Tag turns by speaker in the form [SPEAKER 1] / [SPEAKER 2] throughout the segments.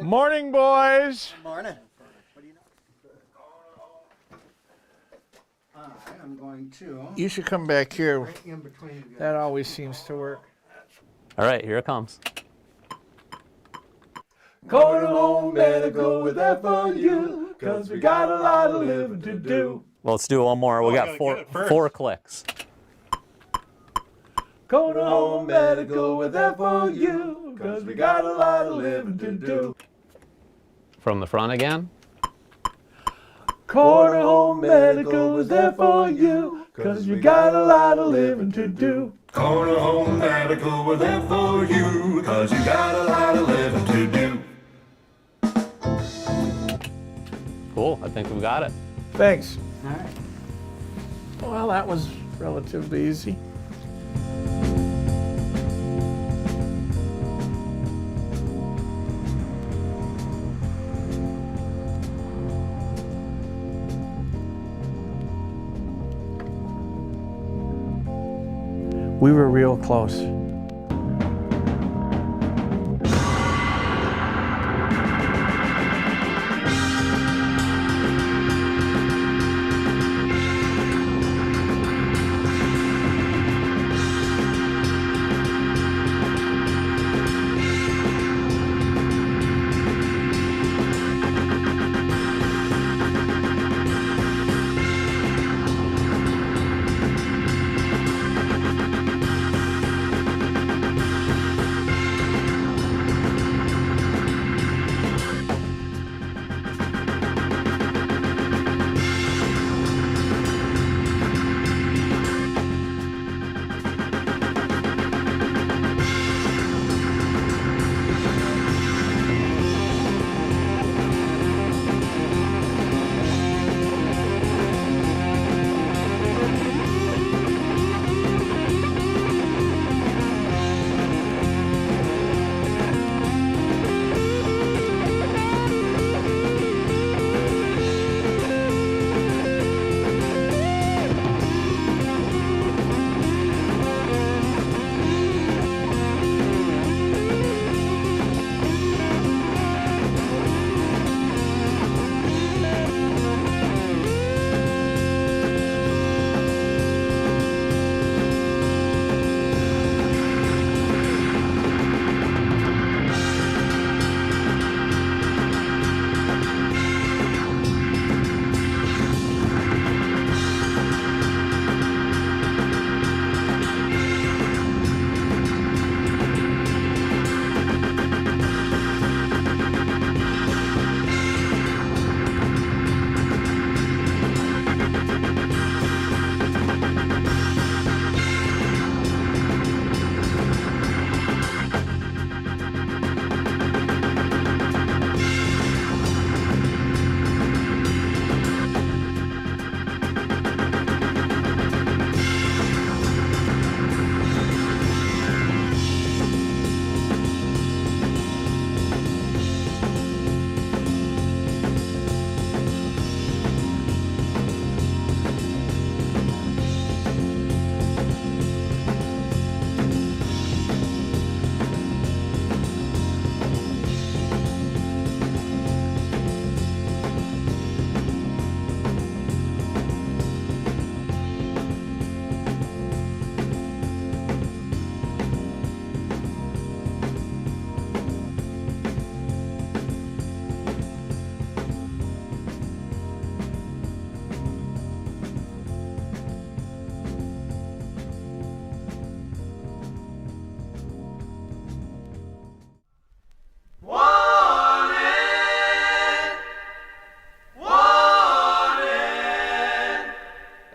[SPEAKER 1] Morning, boys.
[SPEAKER 2] Morning. What do you know? I'm going to.
[SPEAKER 1] You should come back here.
[SPEAKER 2] Right in between you guys.
[SPEAKER 1] That always seems to work.
[SPEAKER 3] All right, here it comes.
[SPEAKER 1] Go to home, better go with FOU, cause we got a lot of living to do.
[SPEAKER 3] Well, let's do one more. We got four clicks.
[SPEAKER 1] Go to home, better go with FOU, cause we got a lot of living to do.
[SPEAKER 3] From the front again.
[SPEAKER 1] Go to home, better go with FOU, cause we got a lot of living to do.
[SPEAKER 4] Corner Home Medical with FOU, cause you got a lot of living to do.
[SPEAKER 3] Cool, I think we got it.
[SPEAKER 1] Thanks.
[SPEAKER 2] All right.
[SPEAKER 1] Well, that was relatively easy. We were real close.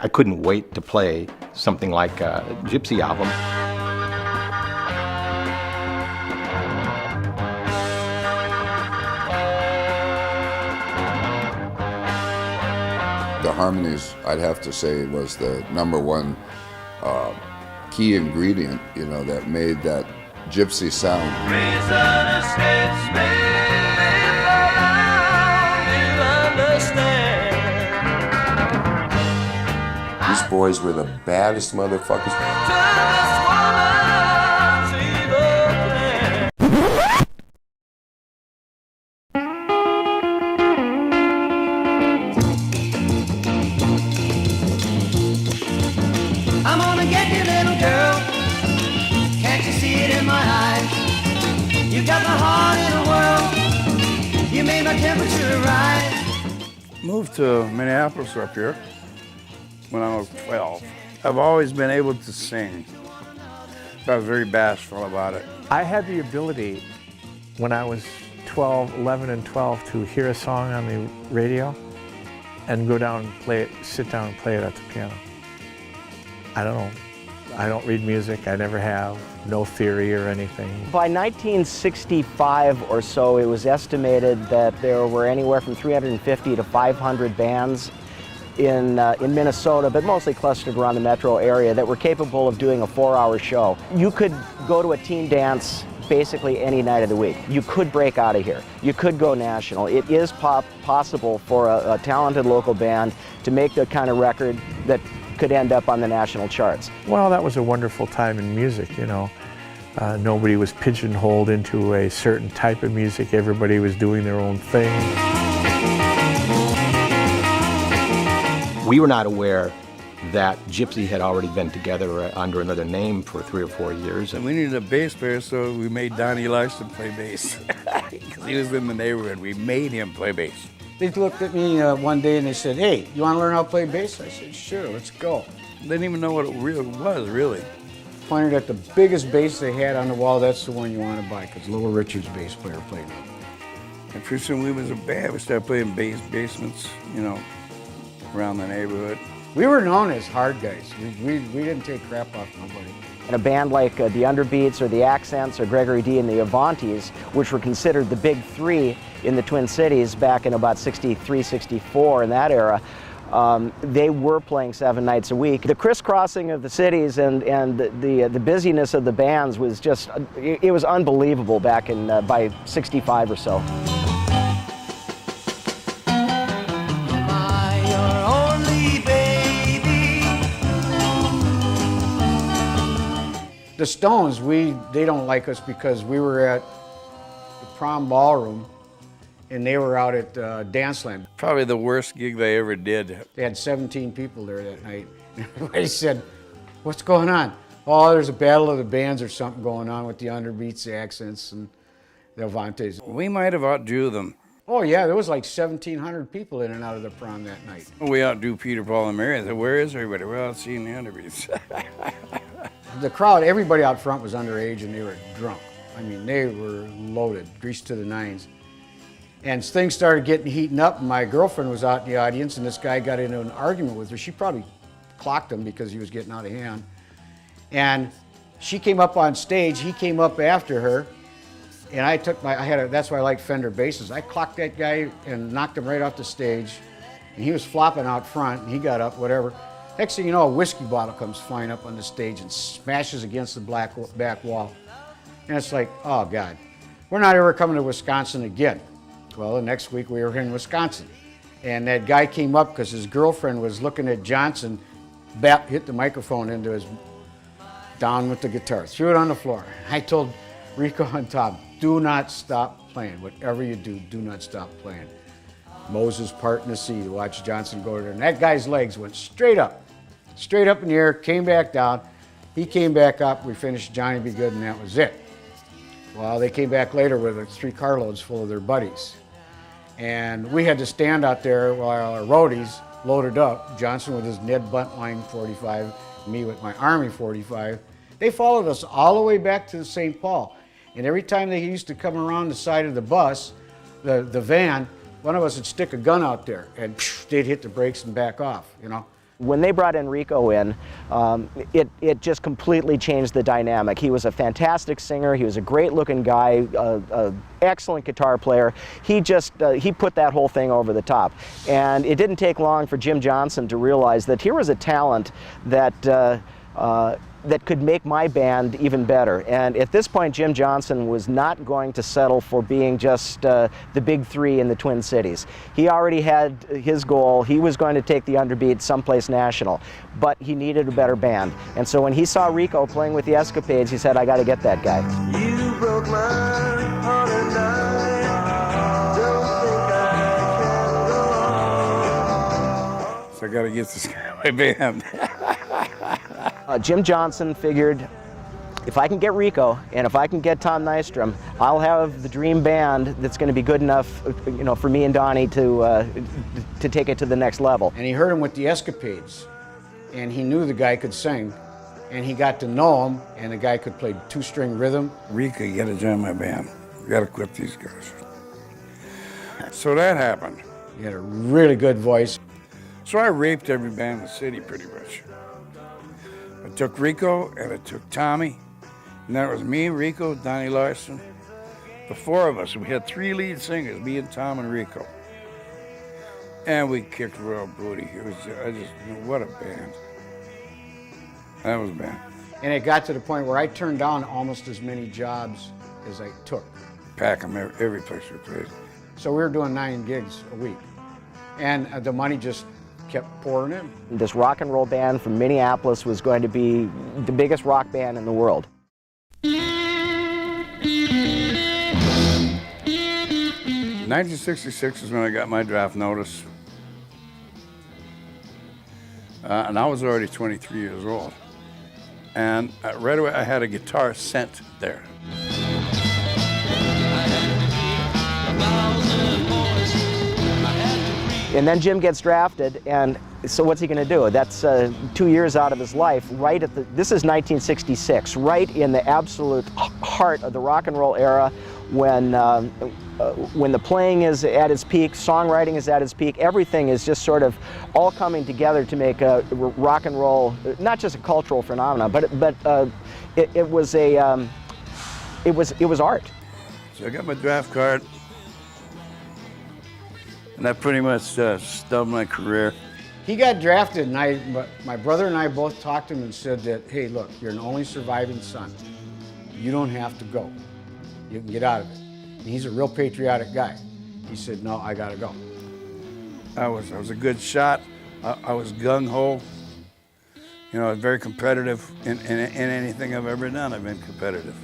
[SPEAKER 5] couldn't wait to play something like a Gypsy album.
[SPEAKER 6] The harmonies, I'd have to say, was the #1 key ingredient, you know, that made that Gypsy sound.
[SPEAKER 7] These boys were the baddest motherfuckers.
[SPEAKER 8] I'm gonna get you, little girl. Can't you see it in my eyes? You got my heart in a whirl. You made my temperature rise.
[SPEAKER 9] Moved to Minneapolis up here when I was 12. I've always been able to sing. I was very bashful about it.
[SPEAKER 10] I had the ability when I was 11 and 12 to hear a song on the radio and go down and play it, sit down and play it at the piano. I don't know. I don't read music. I never have. No theory or anything.
[SPEAKER 11] By 1965 or so, it was estimated that there were anywhere from 350 to 500 bands in Minnesota, but mostly clustered around the metro area, that were capable of doing a 4-hour show. You could go to a teen dance basically any night of the week. You could break out of here. You could go national. It is possible for a talented local band to make the kind of record that could end up on the national charts.
[SPEAKER 10] Well, that was a wonderful time in music, you know. Nobody was pigeonholed into a certain type of music. Everybody was doing their own thing.
[SPEAKER 5] We were not aware that Gypsy had already been together under another name for 3 or 4 years.
[SPEAKER 9] And we needed a bass player, so we made Donnie Larson play bass. Because he was in the neighborhood. We made him play bass.
[SPEAKER 2] They looked at me one day and they said, "Hey, you want to learn how to play bass?" I said, "Sure, let's go."
[SPEAKER 9] Didn't even know what it really was, really.
[SPEAKER 2] Pointed at the biggest bass they had on the wall. That's the one you want to buy, because Little Richard's bass player played it.
[SPEAKER 9] And pretty soon we was a band. We started playing basements, you know, around the neighborhood.
[SPEAKER 2] We were known as hard guys. We didn't take crap off nobody.
[SPEAKER 11] And a band like the Underbeats or the Accents or Gregory D and the Avantis, which were considered the big three in the Twin Cities back in about 63, 64, in that era, they were playing 7 nights a week. The crisscrossing of the cities and the busyness of the bands was just, it was unbelievable back in, by 65 or so.
[SPEAKER 2] The Stones, they don't like us because we were at the Prom Ballroom and they were out at Danceland.
[SPEAKER 9] Probably the worst gig they ever did.
[SPEAKER 2] They had 17 people there that night. Everybody said, "What's going on?" "Oh, there's a battle of the bands or something going on with the Underbeats, the Accents, and the Avantis."
[SPEAKER 9] We might have outdrew them.
[SPEAKER 2] Oh yeah, there was like 1,700 people in and out of the prom that night.
[SPEAKER 9] We outdrew Peter, Paul, and Mary. I said, "Where is everybody?" "We're out seeing the Underbeats."
[SPEAKER 2] The crowd, everybody out front was underage and they were drunk. I mean, they were loaded, greased to the nines. And things started heating up, and my girlfriend was out in the audience, and this guy got into an argument with her. She probably clocked him because he was getting out of hand. And she came up on stage, he came up after her, and that's why I like Fender basses. I clocked that guy and knocked him right off the stage, and he was flopping out front, and he got up, whatever. Next thing you know, a whiskey bottle comes flying up on the stage and smashes against the back wall. And it's like, oh God, we're not ever coming to Wisconsin again. Well, the next week we were in Wisconsin. And that guy came up because his girlfriend was looking at Johnson, hit the microphone into his, down with the guitar, threw it on the floor. I told Rico and Tom, do not stop playing. Whatever you do, do not stop playing. Moses parting the sea to watch Johnson go there. And that guy's legs went straight up in the air, came back down. He came back up, we finished Johnny Be Good, and that was it. Well, they came back later with 3 carloads full of their buddies. And we had to stand out there while our roadies loaded up, Johnson with his Ned Buntline 45, me with my Army 45. They followed us all the way back to St. Paul. And every time they used to come around the side of the bus, the van, one of us would stick a gun out there and they'd hit the brakes and back off, you know.
[SPEAKER 11] When they brought Enrico in, it just completely changed the dynamic. He was a fantastic singer. He was a great-looking guy, excellent guitar player. He put that whole thing over the top. And it didn't take long for Jim Johnson to realize that here was a talent that that could make my band even better. And at this point, Jim Johnson was not going to settle for being just the big three in the Twin Cities. He already had his goal. He was going to take the Underbeat someplace national, but he needed a better band. And so when he saw Rico playing with the Escapades, he said, I got to get that guy.
[SPEAKER 8] You broke my heart and I don't think I can go on.
[SPEAKER 9] So I got to get this guy in my band.
[SPEAKER 11] Jim Johnson figured, if I can get Rico and if I can get Tom Nystrom, I'll have the dream band that's going to be good enough, you know, for me and Donnie to take it to the next level.
[SPEAKER 2] And he heard him with the Escapades, and he knew the guy could sing, and he got to know him, and the guy could play two-string rhythm.
[SPEAKER 9] Rico, you got to join my band. You got to quit these guys. So that happened.
[SPEAKER 2] He had a really good voice.
[SPEAKER 9] So I raped every band in the city pretty much. I took Rico and I took Tommy, and that was me, Rico, Donnie Larson. The four of us, we had three lead singers, me and Tom and Rico. And we kicked real booty. It was, what a band. That was a band.
[SPEAKER 2] And it got to the point where I turned down almost as many jobs as I took.
[SPEAKER 9] Pack them every place we played.
[SPEAKER 2] So we were doing 9 gigs a week. And the money just kept pouring in.
[SPEAKER 11] This rock and roll band from Minneapolis was going to be the biggest rock band in the world.
[SPEAKER 9] 1966 is when I got my draft notice. And I was already 23 years old. And right away I had a guitar sent there.
[SPEAKER 11] And then Jim gets drafted, and so what's he going to do? That's 2 years out of his life, right at this is 1966, right in the absolute heart of the rock and roll era, when the playing is at its peak, songwriting is at its peak, everything is just sort of all coming together to make a rock and roll, not just a cultural phenomenon, but it was art.
[SPEAKER 9] So I got my draft card. And that pretty much stubbed my career.
[SPEAKER 2] He got drafted, and my brother and I both talked to him and said that, hey, look, you're an only surviving son. You don't have to go. You can get out of it. And he's a real patriotic guy. He said, no, I gotta go.
[SPEAKER 9] I was a good shot. I was gung-ho. You know, very competitive in anything I've ever done. I've been competitive.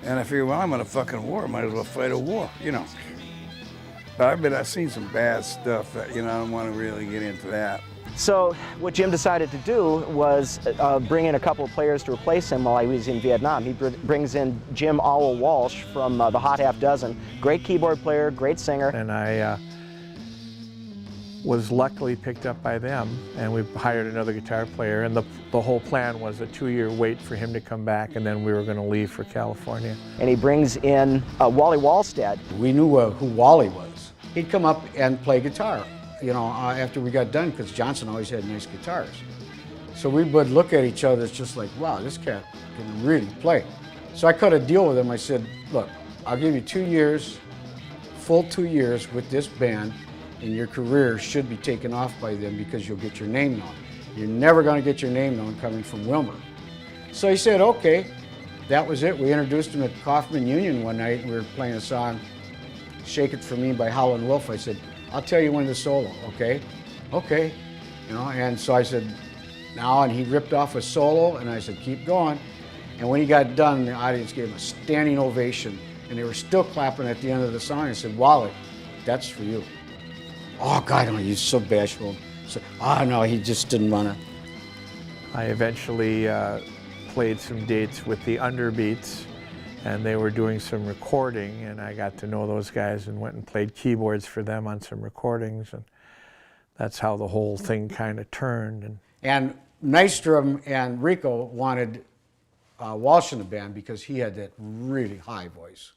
[SPEAKER 9] And I figured, well, I'm in a fucking war. Might as well fight a war, you know. I've seen some bad stuff that, you know, I don't want to really get into that.
[SPEAKER 11] So what Jim decided to do was bring in a couple of players to replace him while he was in Vietnam. He brings in Jim Owl Walsh from the Hot Half Dozen. Great keyboard player, great singer.
[SPEAKER 10] And I was luckily picked up by them, and we hired another guitar player, and the whole plan was a 2-year wait for him to come back, and then we were going to leave for California.
[SPEAKER 11] And he brings in Wally Wallstead.
[SPEAKER 2] We knew who Wally was. He'd come up and play guitar, you know, after we got done, because Johnson always had nice guitars. So we would look at each other, it's just like, wow, this cat can really play. So I cut a deal with him. I said, look, I'll give you 2 years, full 2 years with this band, and your career should be taken off by then because you'll get your name known. You're never going to get your name known coming from Wilmer. So he said, okay. That was it. We introduced him at Kaufman Union one night. We were playing a song, Shake It For Me by Howlin' Wolf. I said, I'll tell you when to solo, okay? Okay. You know, and so I said, now, and he ripped off a solo, and I said, keep going. And when he got done, the audience gave him a standing ovation, and they were still clapping at the end of the song. I said, Wally, that's for you. Oh, God, no, he's so bashful. So, oh, no, he just didn't want to.
[SPEAKER 10] I eventually played some dates with the Underbeats, and they were doing some recording, and I got to know those guys and went and played keyboards for them on some recordings, and that's how the whole thing kind of turned. And
[SPEAKER 2] Nystrom and Rico wanted Walsh in the band because he had that really high voice.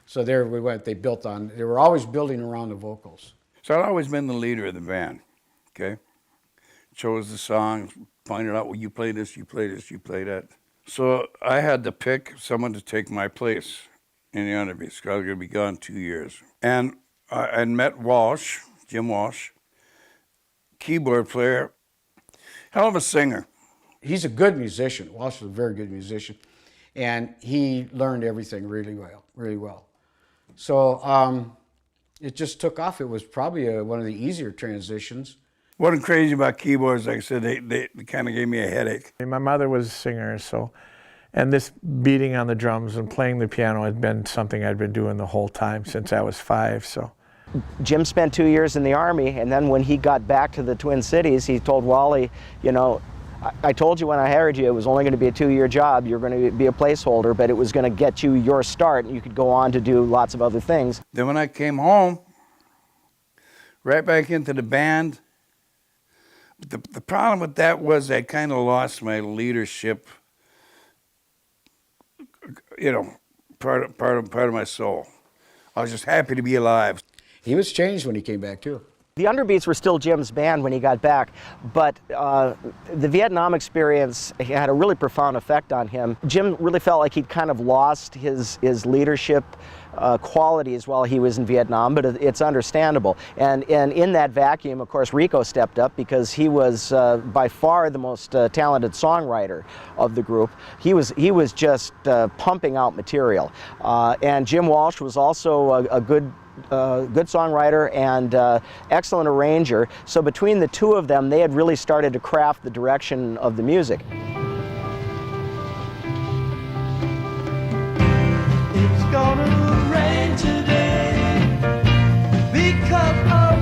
[SPEAKER 2] So there we went. They were always building around the vocals.
[SPEAKER 9] So I'd always been the leader of the band, okay? chose the songs, pointed out, well, you play this, you play this, you play that. So I had to pick someone to take my place in the Underbeats, because I was going to be gone 2 years. And I met Walsh, Jim Walsh, keyboard player, hell of a singer.
[SPEAKER 2] He's a good musician. Walsh was a very good musician. And he learned everything really well. So it just took off. It was probably one of the easier transitions.
[SPEAKER 9] What was crazy about keyboards, like I said, they kind of gave me a headache.
[SPEAKER 10] My mother was a singer, and this beating on the drums and playing the piano had been something I'd been doing the whole time since I was 5, so.
[SPEAKER 11] Jim spent 2 years in the Army, and then when he got back to the Twin Cities, he told Wally, you know, I told you when I hired you it was only going to be a 2-year job. You're going to be a placeholder, but it was going to get you your start, and you could go on to do lots of other things.
[SPEAKER 9] Then when I came home, right back into the band, the problem with that was I kind of lost my leadership, you know, part of my soul. I was just happy to be alive.
[SPEAKER 2] He was changed when he came back too.
[SPEAKER 11] The Underbeats were still Jim's band when he got back, but the Vietnam experience had a really profound effect on him. Jim really felt like he'd kind of lost his leadership qualities while he was in Vietnam, but it's understandable. And in that vacuum, of course, Rico stepped up because he was by far the most talented songwriter of the group. He was just pumping out material. And Jim Walsh was also a good songwriter and excellent arranger. So between the two of them, they had really started to craft the direction of the music.
[SPEAKER 8] It's gonna rain today because of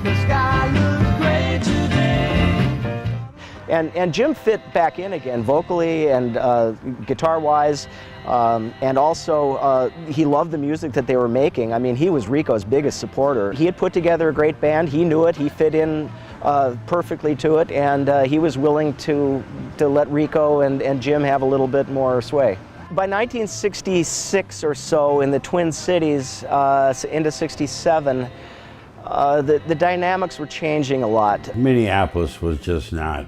[SPEAKER 8] the sky looks gray today.
[SPEAKER 11] And Jim fit back in again, vocally and guitar-wise. And also, he loved the music that they were making. I mean, he was Rico's biggest supporter. He had put together a great band. He knew it. He fit in perfectly to it, and he was willing to let Rico and Jim have a little bit more sway. By 1966 or so, in the Twin Cities, into 67, the dynamics were changing a lot.
[SPEAKER 12] Minneapolis was just not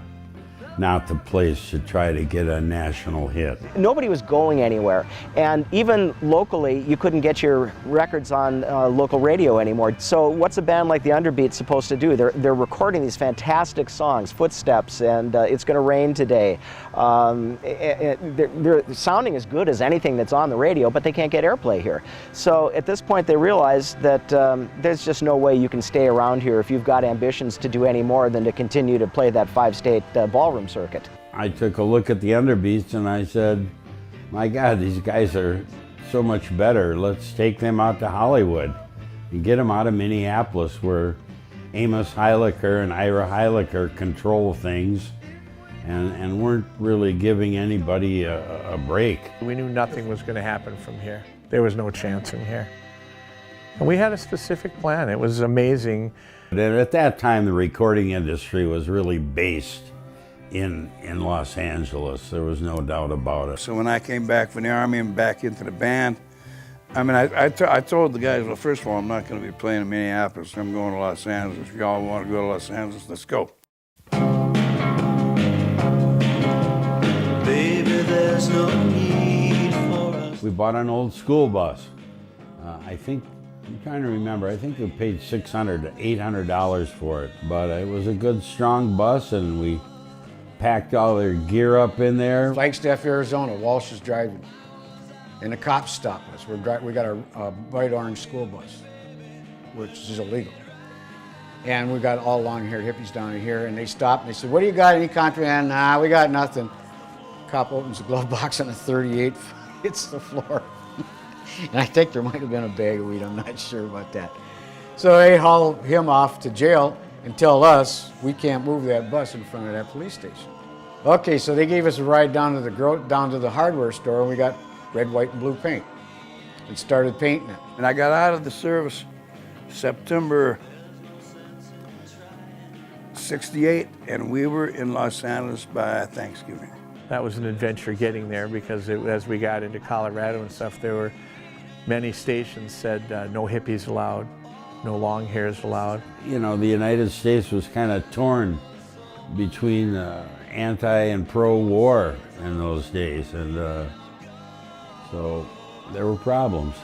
[SPEAKER 12] the place to try to get a national hit.
[SPEAKER 11] Nobody was going anywhere, and even locally you couldn't get your records on local radio anymore. So what's a band like the Underbeats supposed to do? They're recording these fantastic songs, Footsteps and It's Gonna Rain Today. They're sounding as good as anything that's on the radio, but they can't get airplay here. So at this point they realize that there's just no way you can stay around here if you've got ambitions to do any more than to continue to play that 5-state ballroom circuit.
[SPEAKER 12] I took a look at the Underbeats and I said, my God, these guys are so much better. Let's take them out to Hollywood and get them out of Minneapolis, where Amos Heilecker and Ira Heilecker control things and weren't really giving anybody a break.
[SPEAKER 10] We knew nothing was going to happen from here. There was no chance in here. And we had a specific plan. It was amazing.
[SPEAKER 12] And at that time, the recording industry was really based in Los Angeles. There was no doubt about it.
[SPEAKER 9] So when I came back from the Army and back into the band, I mean, I told the guys, well, first of all, I'm not going to be playing in Minneapolis. I'm going to Los Angeles. If y'all want to go to Los Angeles, let's go.
[SPEAKER 8] Baby, there's no need for us.
[SPEAKER 12] We bought an old school bus. I think, I'm trying to remember, I think we paid $600 to $800 for it. But it was a good, strong bus, and we packed all their gear up in there.
[SPEAKER 2] Flagstaff, Arizona, Walsh is driving. And the cops stopped us. We got a bright orange school bus, which is illegal. And we got all long-haired hippies down here, and they stopped and they said, what do you got, any contraband? Nah, we got nothing. Cop opens the glove box on a 38, hits the floor. And I think there might have been a bag of weed, I'm not sure about that. So they haul him off to jail and tell us we can't move that bus in front of that police station. Okay, so they gave us a ride down to the hardware store, and we got red, white, and blue paint and started painting it.
[SPEAKER 9] And I got out of the service September 68, and we were in Los Angeles by Thanksgiving.
[SPEAKER 10] That was an adventure getting there, because as we got into Colorado and stuff, there were many stations said no hippies allowed. no long hairs allowed.
[SPEAKER 12] You know, the United States was kind of torn between anti and pro-war in those days, and so there were problems.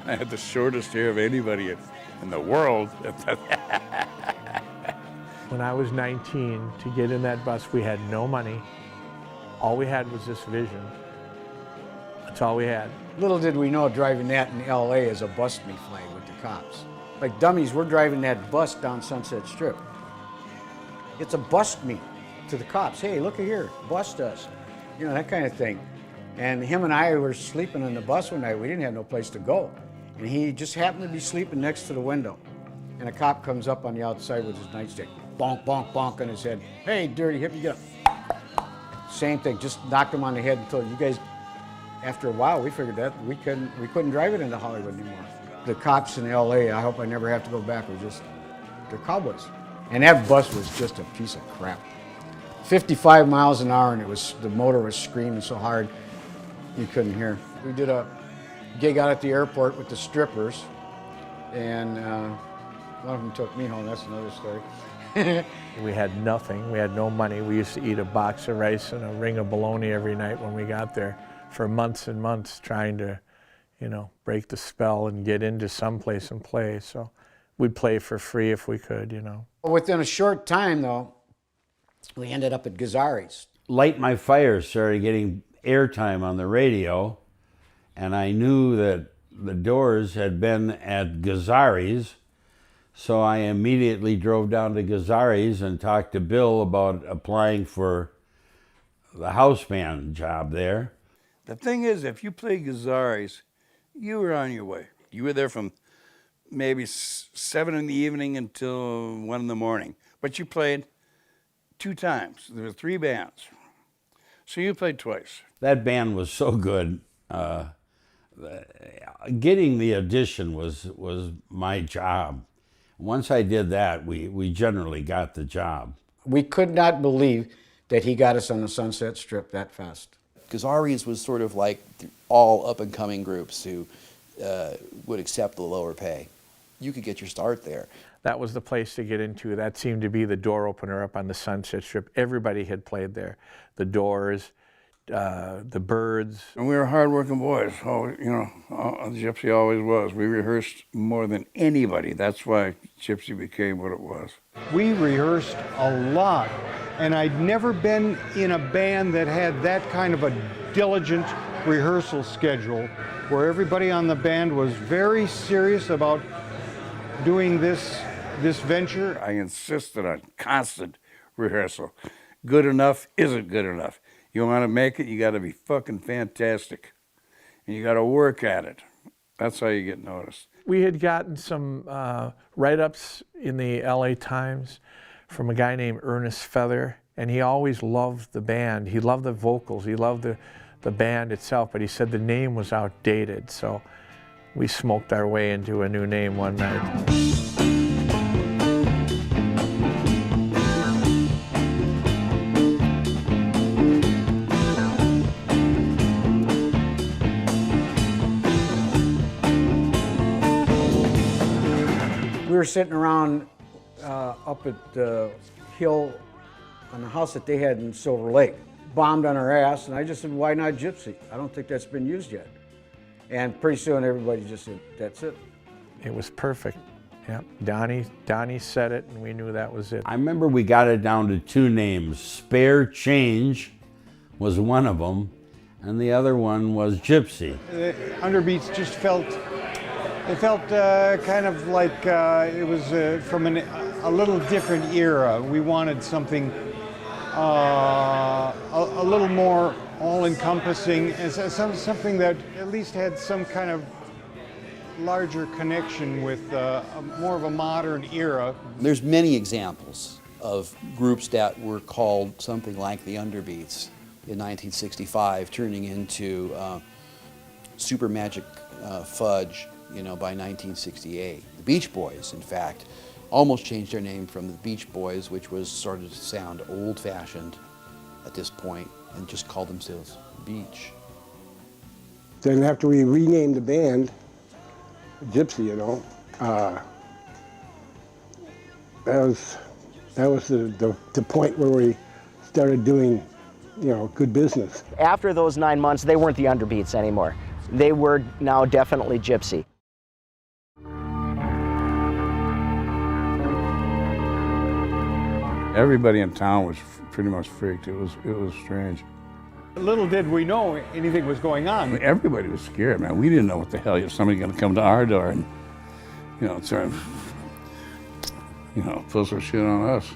[SPEAKER 9] I had the shortest hair of anybody in the world.
[SPEAKER 10] When I was 19, to get in that bus, we had no money. All we had was this vision. That's all we had.
[SPEAKER 2] Little did we know driving that in LA as a bust me flag with the cops. Like dummies, we're driving that bus down Sunset Strip. It's a bust me to the cops. Hey, look at here, bust us. You know, that kind of thing. And him and I were sleeping on the bus one night. We didn't have no place to go. And he just happened to be sleeping next to the window. And a cop comes up on the outside with his nightstick. Bonk, bonk, bonk on his head. Hey, dirty hippie, get up. Same thing, just knocked him on the head until you guys, after a while, we figured that we couldn't drive it into Hollywood anymore. The cops in LA, I hope I never have to go back, were just, they're cowboys. And that bus was just a piece of crap. 55 miles an hour, and the motor was screaming so hard you couldn't hear. We did a gig out at the airport with the strippers, and one of them took me home. That's another story.
[SPEAKER 10] We had nothing. We had no money. We used to eat a box of rice and a ring of bologna every night when we got there for months and months, trying to, you know, break the spell and get into some place and play. So we'd play for free if we could, you know.
[SPEAKER 2] Within a short time, though, we ended up at Gazzari's.
[SPEAKER 12] Light My Fire started getting airtime on the radio, and I knew that the Doors had been at Gazzari's, so I immediately drove down to Gazzari's and talked to Bill about applying for the house band job there.
[SPEAKER 9] The thing is, if you played Gazzari's, you were on your way. You were there from maybe 7 in the evening until 1 in the morning. But you played 2 times. There were 3 bands. So you played twice.
[SPEAKER 12] That band was so good. Getting the audition was my job. Once I did that, we generally got the job.
[SPEAKER 2] We could not believe that he got us on the Sunset Strip that fast.
[SPEAKER 13] Gazzari's was sort of like all up-and-coming groups who would accept the lower pay. You could get your start there.
[SPEAKER 10] That was the place to get into. That seemed to be the door opener up on the Sunset Strip. Everybody had played there. The Doors, the Byrds.
[SPEAKER 9] And we were hard-working boys. Oh, you know, Gypsy always was. We rehearsed more than anybody. That's why Gypsy became what it was.
[SPEAKER 14] We rehearsed a lot, and I'd never been in a band that had that kind of a diligent rehearsal schedule, where everybody on the band was very serious about doing this venture.
[SPEAKER 9] I insisted on constant rehearsal. Good enough isn't good enough. You want to make it, you got to be fucking fantastic. And you got to work at it. That's how you get noticed.
[SPEAKER 10] We had gotten some write-ups in the LA Times from a guy named Ernest Feather, and he always loved the band. He loved the vocals, he loved the band itself, but he said the name was outdated, so we smoked our way into a new name one night.
[SPEAKER 2] We were sitting around up at the hill on the house that they had in Silver Lake, bombed on our ass, and I just said, why not Gypsy? I don't think that's been used yet. And pretty soon everybody just said, that's it.
[SPEAKER 10] It was perfect. Yeah, Donnie said it, and we knew that was it.
[SPEAKER 12] I remember we got it down to 2 names. Spare Change was one of them, and the other one was Gypsy.
[SPEAKER 14] The Underbeats just felt kind of like it was from a little different era. We wanted something a little more all-encompassing, something that at least had some kind of larger connection with more of a modern era.
[SPEAKER 13] There's many examples of groups that were called something like the Underbeats in 1965, turning into Super Magic Fudge, you know, by 1968. The Beach Boys, in fact, almost changed their name from the Beach Boys, which was sort of to sound old-fashioned at this point, and just called themselves Beach.
[SPEAKER 15] Then after we renamed the band, Gypsy, you know, That was the point where we started doing, good business.
[SPEAKER 11] After those 9 months, they weren't the Underbeats anymore. They were now definitely Gypsy.
[SPEAKER 9] Everybody in town was pretty much freaked. It was strange.
[SPEAKER 14] Little did we know anything was going on.
[SPEAKER 9] Everybody was scared, man. We didn't know what the hell, if somebody going to come to our door and, try and, pull some shit on us.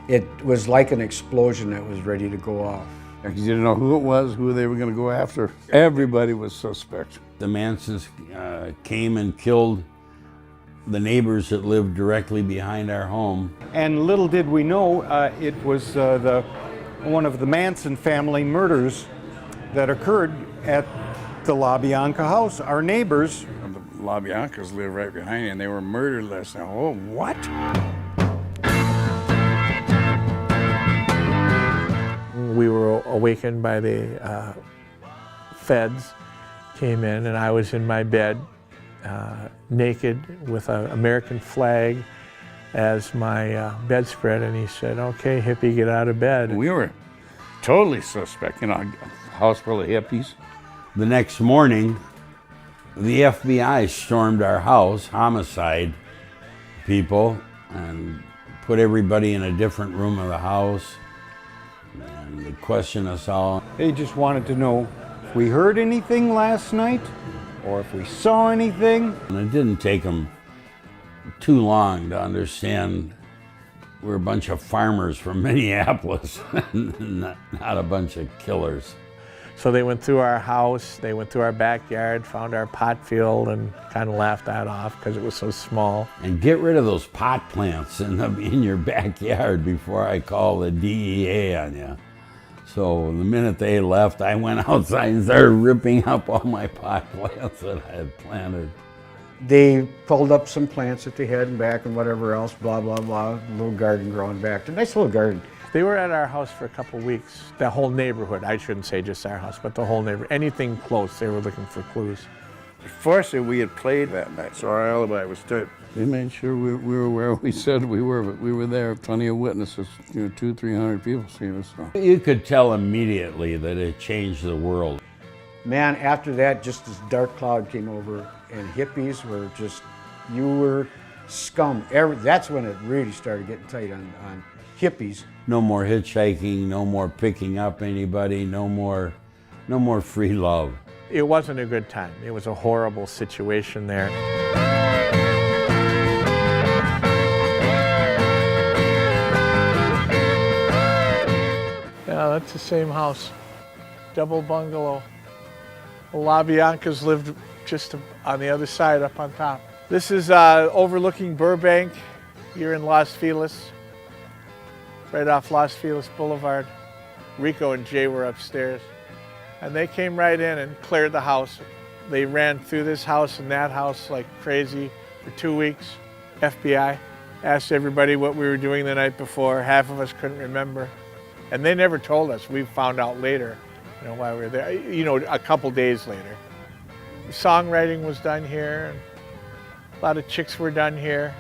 [SPEAKER 2] It was like an explosion that was ready to go off.
[SPEAKER 9] Because you didn't know who it was, who they were going to go after. Everybody was suspect.
[SPEAKER 12] The Mansons came and killed the neighbors that lived directly behind our home.
[SPEAKER 14] And little did we know it was one of the Manson family murders that occurred at the LaBianca house. Our neighbors.
[SPEAKER 9] The LaBiancas lived right behind you, and they were murdered last night. Oh, what?
[SPEAKER 10] We were awakened by the feds, came in, and I was in my bed, naked with an American flag as my bedspread, and he said, "Okay, hippie, get out of bed."
[SPEAKER 9] We were totally suspect, a house full of hippies.
[SPEAKER 12] The next morning, the FBI stormed our house, homicide people, and put everybody in a different room of the house, and they questioned us all.
[SPEAKER 14] They just wanted to know if we heard anything last night, or if we saw anything.
[SPEAKER 12] And it didn't take them too long to understand we're a bunch of farmers from Minneapolis, not a bunch of killers.
[SPEAKER 10] So they went through our house, they went through our backyard, found our pot field, and kind of laughed that off because it was so small.
[SPEAKER 12] And get rid of those pot plants in your backyard before I call the DEA on you. So the minute they left, I went outside and started ripping up all my pot plants that I had planted.
[SPEAKER 2] They pulled up some plants that they had in back and whatever else, blah, blah, blah. A little garden growing back. A nice little garden.
[SPEAKER 10] They were at our house for a couple weeks. The whole neighborhood, I shouldn't say just our house, but the whole neighborhood. Anything close, they were looking for clues.
[SPEAKER 9] Fortunately, we had played that night, so our alibi was good. They made sure we were where we said we were, but we were there. Plenty of witnesses, 200-300 people seen us. So.
[SPEAKER 12] You could tell immediately that it changed the world.
[SPEAKER 2] Man, after that, just this dark cloud came over, and hippies were just, you were scum. That's when it really started getting tight on hippies.
[SPEAKER 12] No more hitchhiking, no more picking up anybody, no more free love.
[SPEAKER 10] It wasn't a good time. It was a horrible situation there. Yeah, that's the same house. Double bungalow. The LaBiancas lived just on the other side, up on top. This is overlooking Burbank. You're in Los Feliz, right off Los Feliz Boulevard. Rico and Jay were upstairs. And they came right in and cleared the house. They ran through this house and that house like crazy for 2 weeks. FBI asked everybody what we were doing the night before. Half of us couldn't remember. And they never told us. We found out later, why we were there, a couple days later. Songwriting was done here. And a lot of chicks were done here.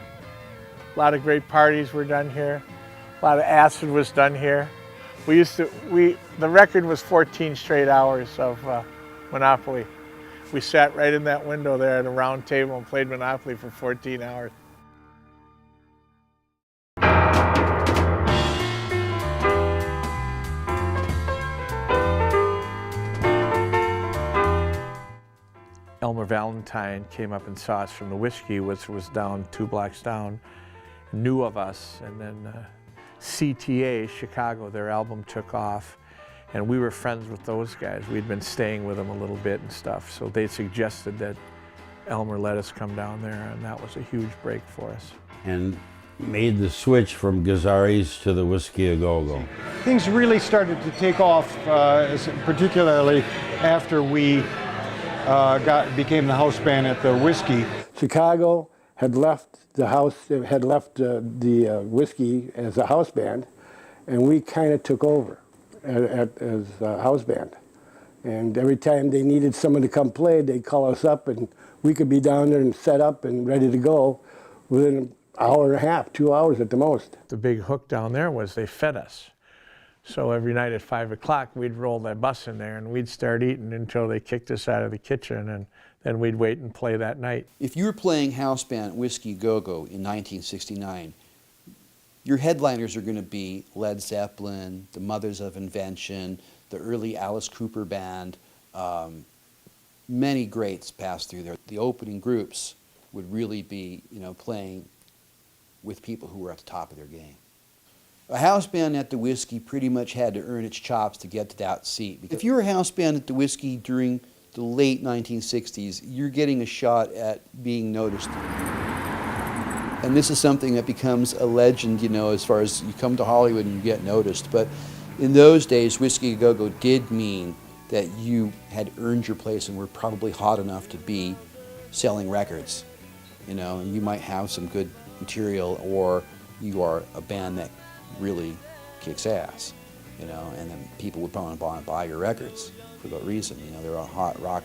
[SPEAKER 10] A lot of great parties were done here. A lot of acid was done here. The record was 14 straight hours of Monopoly. We sat right in that window there at a round table and played Monopoly for 14 hours. Elmer Valentine came up and saw us from the Whiskey, which was down 2 blocks down, knew of us, and then CTA, Chicago, their album took off, and we were friends with those guys. We'd been staying with them a little bit and stuff, so they suggested that Elmer let us come down there, and that was a huge break for us.
[SPEAKER 12] And made the switch from Gazzari's to the Whiskey A Go-Go.
[SPEAKER 14] Things really started to take off, particularly after we became the house band at the Whiskey.
[SPEAKER 15] Chicago had left the Whiskey as a house band, and we kind of took over as a house band. And every time they needed someone to come play, they'd call us up, and we could be down there and set up and ready to go within hour and a half, 2 hours at the most.
[SPEAKER 10] The big hook down there was they fed us. So every night at 5 o'clock, we'd roll that bus in there and we'd start eating until they kicked us out of the kitchen, and then we'd wait and play that night.
[SPEAKER 13] If you were playing house band Whiskey Go-Go in 1969, your headliners are going to be Led Zeppelin, the Mothers of Invention, the early Alice Cooper Band. Many greats passed through there. The opening groups would really be, playing with people who were at the top of their game. A house band at the Whiskey pretty much had to earn its chops to get to that seat. If you were a house band at the Whiskey during the late 1960s, you're getting a shot at being noticed. And this is something that becomes a legend, as far as you come to Hollywood and you get noticed. But in those days, Whiskey Go-Go did mean that you had earned your place and were probably hot enough to be selling records. And you might have some good material, or you are a band that really kicks ass, and then people would probably want to buy your records for that reason. They're a hot rock,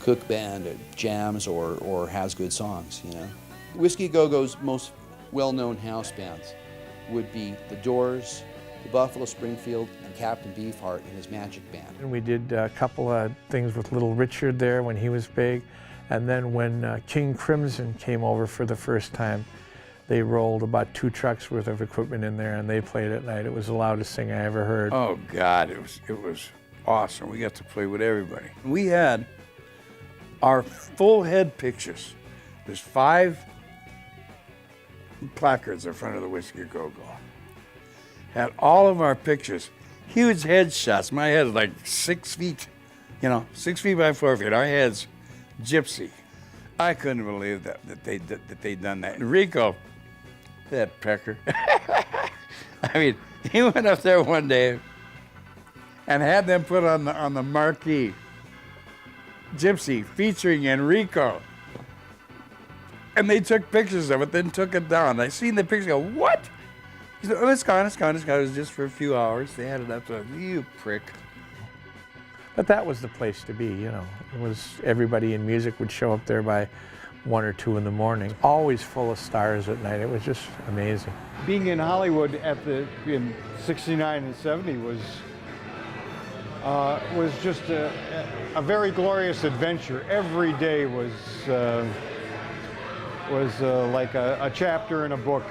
[SPEAKER 13] cook band that jams or has good songs, Whiskey Go-Go's most well-known house bands would be The Doors, the Buffalo Springfield, and Captain Beefheart and his Magic Band.
[SPEAKER 10] And we did a couple of things with Little Richard there when he was big. And then when King Crimson came over for the first time, they rolled about 2 trucks worth of equipment in there and they played at night. It was the loudest thing I ever heard.
[SPEAKER 9] Oh God, it was awesome. We got to play with everybody. We had our full head pictures. There's 5 placards in front of the Whiskey Go-Go. Had all of our pictures, huge headshots. My head is like 6 feet, 6 feet by 4 feet. Our head's Gypsy. I couldn't believe that they'd done that. And Rico, that pecker. I mean, he went up there one day and had them put on the marquee, Gypsy featuring Enrico. And they took pictures of it, then took it down. I seen the picture, go, what? He said, oh, it's gone. It was just for a few hours. They had it up to, you prick.
[SPEAKER 10] But that was the place to be, It was, everybody in music would show up there by 1 or 2 in the morning. Always full of stars at night. It was just amazing.
[SPEAKER 14] Being in Hollywood in '69 and '70 was just a very glorious adventure. Every day was like a chapter in a book.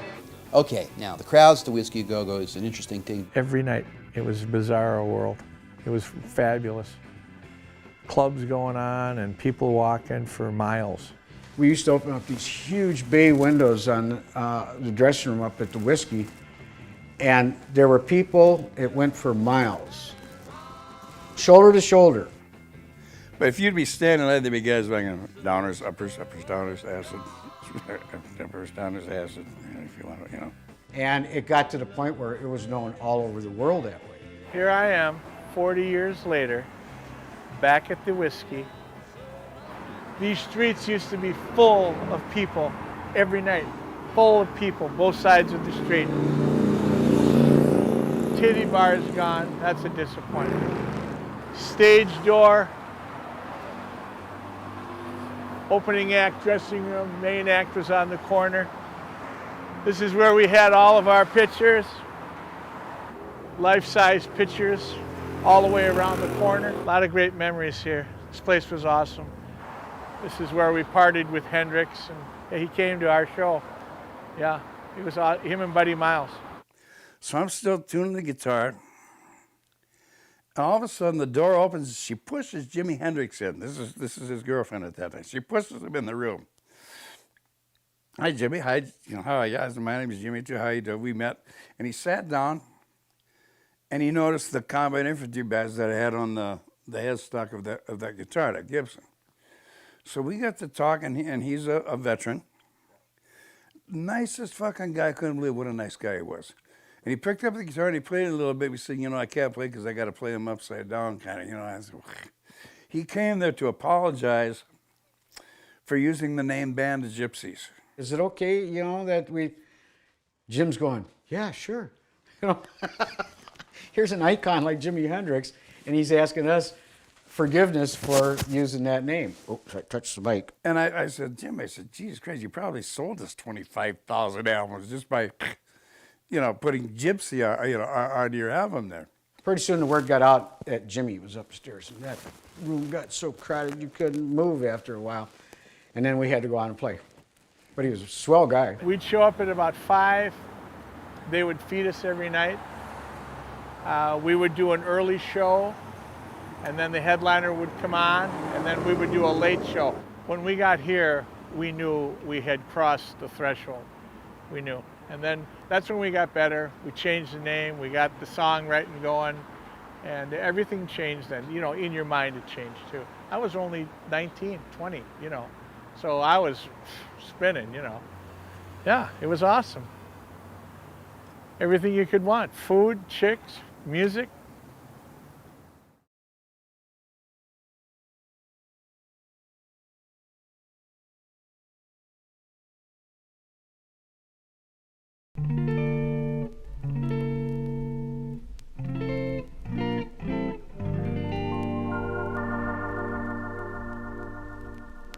[SPEAKER 13] Okay, now the crowds to Whiskey Go-Go is an interesting thing.
[SPEAKER 10] Every night, it was a bizarro world. It was fabulous. Clubs going on and people walking for miles.
[SPEAKER 2] We used to open up these huge bay windows on the dressing room up at the Whiskey, and there were people, it went for miles, shoulder to shoulder.
[SPEAKER 9] But if you'd be standing there, there'd be guys banging downers, uppers, downers, acid, uppers, downers, acid, if you want to,
[SPEAKER 2] And it got to the point where it was known all over the world that way.
[SPEAKER 10] Here I am, 40 years later, back at the Whiskey. These streets used to be full of people every night, full of people, both sides of the street. Titty bar is gone, that's a disappointment. Stage door, opening act, dressing room, main act was on the corner. This is where we had all of our pictures, life-size pictures, all the way around the corner. A lot of great memories here. This place was awesome. This is where we partied with Hendrix, and he came to our show. Yeah, it was him and Buddy Miles.
[SPEAKER 9] So I'm still tuning the guitar, and all of a sudden the door opens. She pushes Jimi Hendrix in. This is his girlfriend at that time. She pushes him in the room. Hi, Jimmy. Hi, how are you? I said, my name is Jimmy too. How you doing? We met, and he sat down, and he noticed the combat infantry badge that I had on the headstock of that guitar, that Gibson. So we got to talking, and he's a veteran. Nicest fucking guy. I couldn't believe what a nice guy he was. And he picked up the guitar and he played it a little bit. We said, I can't play because I got to play him upside down, kind of. I said, he came there to apologize for using the name Band of Gypsies.
[SPEAKER 2] Is it okay, that Jim's going, yeah, sure. Here's an icon like Jimi Hendrix, and he's asking us forgiveness for using that name. Oops, I touched the mic.
[SPEAKER 9] And I said, Jim, Jesus Christ, you probably sold us 25,000 albums just by, putting Gypsy on your album there.
[SPEAKER 2] Pretty soon the word got out that Jimmy was upstairs, and that room got so crowded you couldn't move after a while. And then we had to go out and play. But he was a swell guy.
[SPEAKER 10] We'd show up at about 5. They would feed us every night. We would do an early show, and then the headliner would come on, and then we would do a late show. When we got here, we knew we had crossed the threshold. We knew. And then that's when we got better. We changed the name, we got the songwriting going, and everything changed then. In your mind it changed too. I was only 19, 20, so I was spinning, Yeah, it was awesome. Everything you could want, food, chicks, music.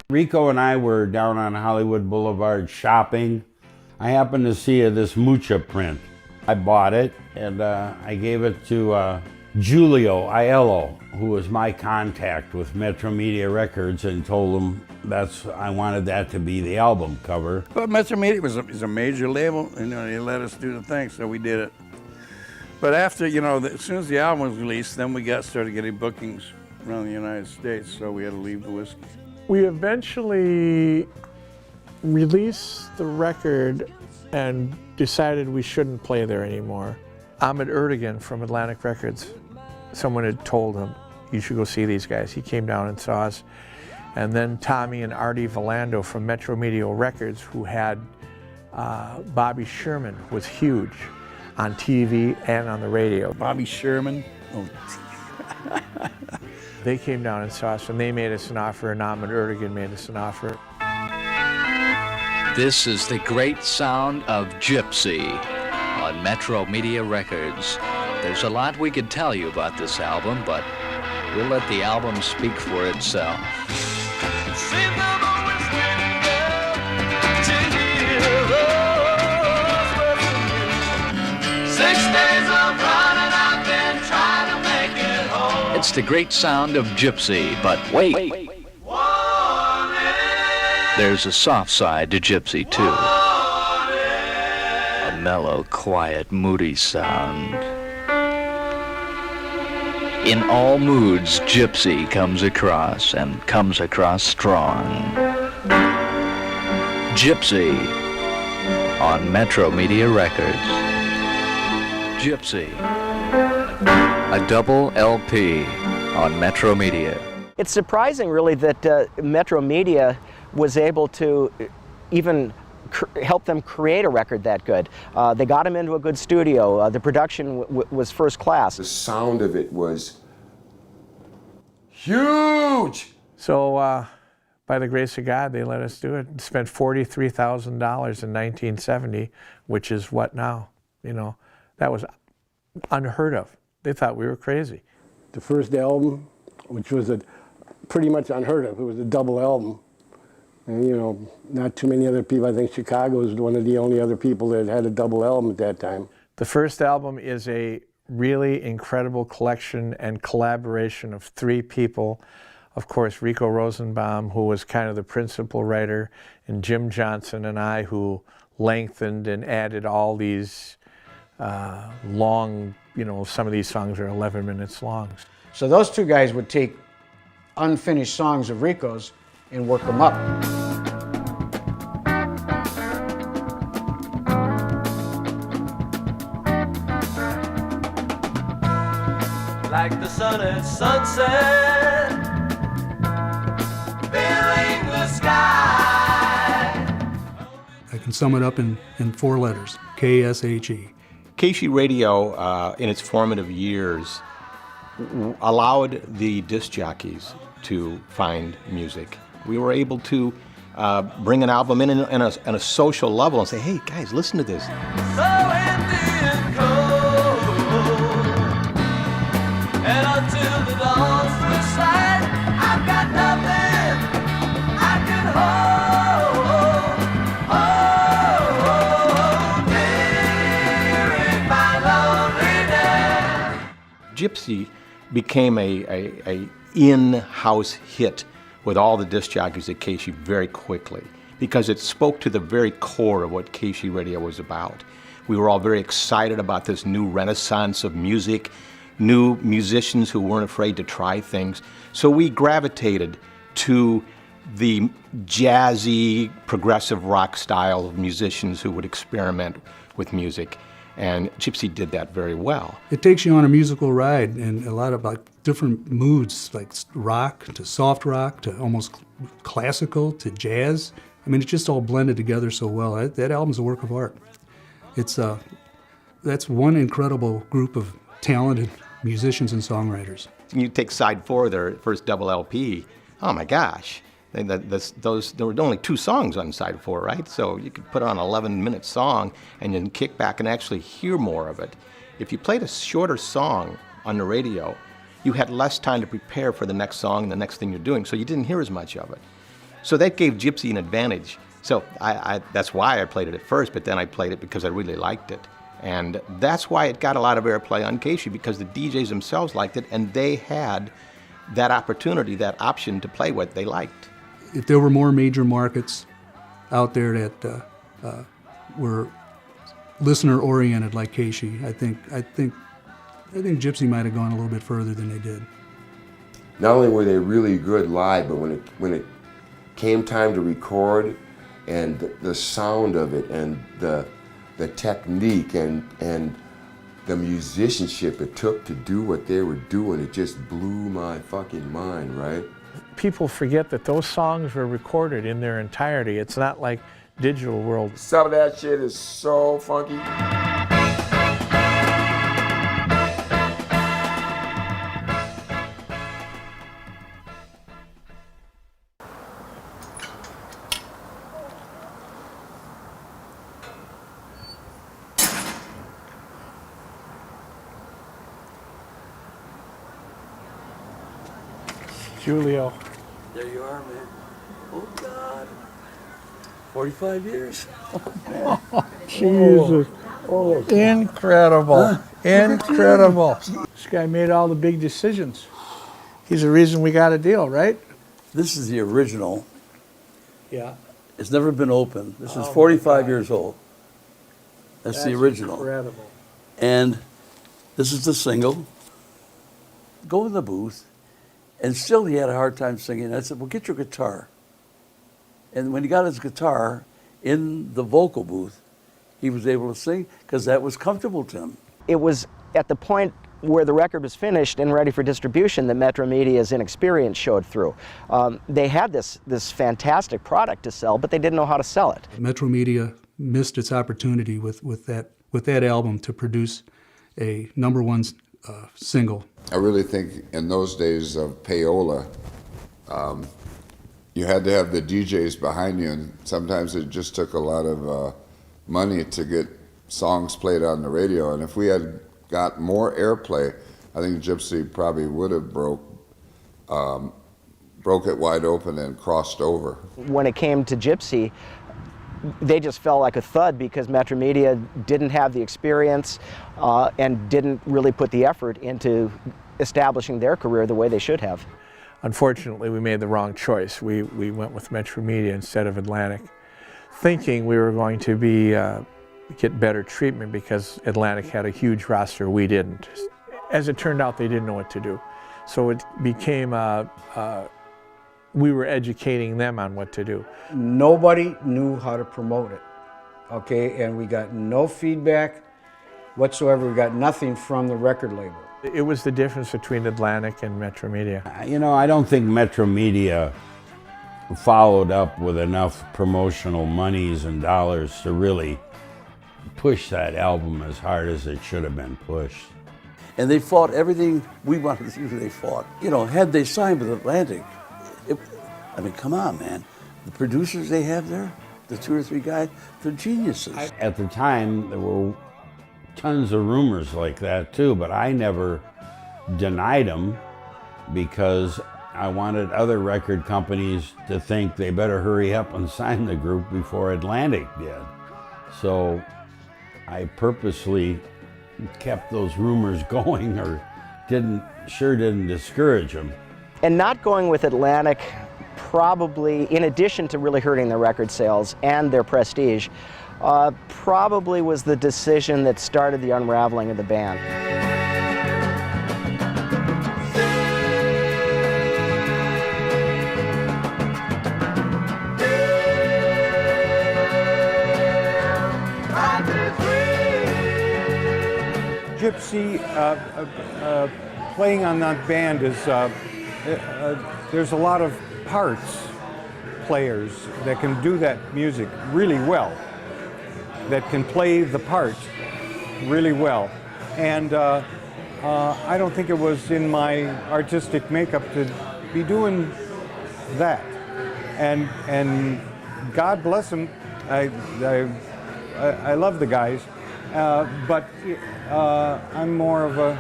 [SPEAKER 12] Rico and I were down on Hollywood Boulevard shopping. I happened to see this Mucha print. I bought it and I gave it to Julio Aiello, who was my contact with Metro Media Records, and told him I wanted that to be the album cover.
[SPEAKER 9] But Metro Media is a major label, and they let us do the thing, so we did it. But after, as soon as the album was released, then we started getting bookings around the United States, so we had to leave the whiskey.
[SPEAKER 10] We eventually released the record and decided we shouldn't play there anymore. Ahmet Ertegun from Atlantic Records, someone had told him, you should go see these guys. He came down and saw us. And then Tommy and Artie Valando from Metro Media Records, who had Bobby Sherman, was huge on TV and on the radio.
[SPEAKER 9] Bobby Sherman? Oh.
[SPEAKER 10] They came down and saw us, and they made us an offer, and Ahmet Ertegun made us an offer.
[SPEAKER 16] This is the great sound of Gypsy on Metro Media Records. There's a lot we could tell you about this album, but we'll let the album speak for itself. It's the great sound of Gypsy, but wait. There's a soft side to Gypsy, too. A mellow, quiet, moody sound. In all moods, Gypsy comes across, and comes across strong. Gypsy on Metro Media Records. Gypsy, a double LP on Metro Media.
[SPEAKER 11] It's surprising, really, that Metro Media was able to even help them create a record that good. They got him into a good studio. The production was first class.
[SPEAKER 7] The sound of it was huge.
[SPEAKER 10] So by the grace of God, they let us do it. Spent $43,000 in 1970, which is what now? That was unheard of. They thought we were crazy.
[SPEAKER 15] The first album, which was pretty much unheard of, it was a double album. And, not too many other people. I think Chicago was one of the only other people that had a double album at that time.
[SPEAKER 10] The first album is a really incredible collection and collaboration of 3 people. Of course, Rico Rosenbaum, who was kind of the principal writer, and Jim Johnson and I, who lengthened and added all these long, some of these songs are 11 minutes long.
[SPEAKER 2] So those 2 guys would take unfinished songs of Rico's and work them up.
[SPEAKER 8] Like the sun at sunset, filling the sky.
[SPEAKER 17] I can sum it up in 4 letters, KSHE.
[SPEAKER 5] KSHE Radio, in its formative years, allowed the disc jockeys to find music. We were able to bring an album in a social level and say, hey guys, listen to this.
[SPEAKER 8] So empty and cold, and until the dawn's beside.
[SPEAKER 5] Gypsy became a in-house hit with all the disc jockeys at Casey very quickly because it spoke to the very core of what Casey Radio was about. We were all very excited about this new renaissance of music, new musicians who weren't afraid to try things. So we gravitated to the jazzy, progressive rock style of musicians who would experiment with music. And Gypsy did that very well.
[SPEAKER 17] It takes you on a musical ride and a lot of different moods, like rock to soft rock to almost classical to jazz. I mean, it's just all blended together so well. That album's a work of art. It's that's one incredible group of talented musicians and songwriters.
[SPEAKER 5] You take side 4, their first double LP. Oh my gosh. There were only 2 songs on side 4, right? So you could put on an 11-minute song and then kick back and actually hear more of it. If you played a shorter song on the radio, you had less time to prepare for the next song and the next thing you're doing, so you didn't hear as much of it. So that gave Gypsy an advantage. So that's why I played it at first, but then I played it because I really liked it. And that's why it got a lot of airplay on Casey, because the DJs themselves liked it and they had that opportunity, that option to play what they liked.
[SPEAKER 17] If there were more major markets out there that were listener-oriented like Casey, I think Gypsy might have gone a little bit further than they did.
[SPEAKER 7] Not only were they really good live, but when it came time to record, and the sound of it, and the technique, and the musicianship it took to do what they were doing, it just blew my fucking mind, right?
[SPEAKER 10] People forget that those songs were recorded in their entirety. It's not like digital world.
[SPEAKER 7] Some of that shit is so funky.
[SPEAKER 10] Julio.
[SPEAKER 18] There you are, man. Oh, God. 45 years.
[SPEAKER 10] Jesus. Incredible.
[SPEAKER 18] Huh?
[SPEAKER 10] Incredible. This guy made all the big decisions. He's the reason we got a deal, right?
[SPEAKER 18] This is the original.
[SPEAKER 10] Yeah.
[SPEAKER 18] It's never been opened. This is 45 years old. That's the original.
[SPEAKER 10] Incredible.
[SPEAKER 18] And this is the single. Go in the booth. And still he had a hard time singing. I said, well, get your guitar. And when he got his guitar in the vocal booth, he was able to sing because that was comfortable to him.
[SPEAKER 11] It was at the point where the record was finished and ready for distribution that Metro Media's inexperience showed through. They had this fantastic product to sell, but they didn't know how to sell it.
[SPEAKER 17] Metro Media missed its opportunity with that album to produce a #1 single.
[SPEAKER 6] I really think in those days of payola, you had to have the DJs behind you, and sometimes it just took a lot of money to get songs played on the radio. And if we had got more airplay, I think Gypsy probably would have broke it wide open and crossed over.
[SPEAKER 11] When it came to Gypsy, they just fell like a thud because Metro Media didn't have the experience and didn't really put the effort into establishing their career the way they should have.
[SPEAKER 10] Unfortunately, we made the wrong choice. We went with Metro Media instead of Atlantic, thinking we were going to get better treatment because Atlantic had a huge roster, we didn't. As it turned out, they didn't know what to do. So it became, we were educating them on what to do.
[SPEAKER 2] Nobody knew how to promote it, okay? And we got no feedback whatsoever. We got nothing from the record label.
[SPEAKER 10] It was the difference between Atlantic and Metro Media.
[SPEAKER 12] You know, I don't think Metro Media followed up with enough promotional monies and dollars to really push that album as hard as it should have been pushed.
[SPEAKER 18] And they fought everything we wanted to do, they fought. You know, had they signed with Atlantic, I mean, come on, man. The producers they have there, the 2 or 3 guys, they're geniuses.
[SPEAKER 12] At the time, there were tons of rumors like that too, but I never denied them because I wanted other record companies to think they better hurry up and sign the group before Atlantic did. So I purposely kept those rumors going or didn't discourage them.
[SPEAKER 11] And not going with Atlantic probably, in addition to really hurting their record sales and their prestige, probably was the decision that started the unraveling of the band.
[SPEAKER 14] Gypsy, playing on that band is, there's a lot of parts players that can do that music really well, that can play the part really well. And I don't think it was in my artistic makeup to be doing that. And God bless them, I love the guys, but I'm more of an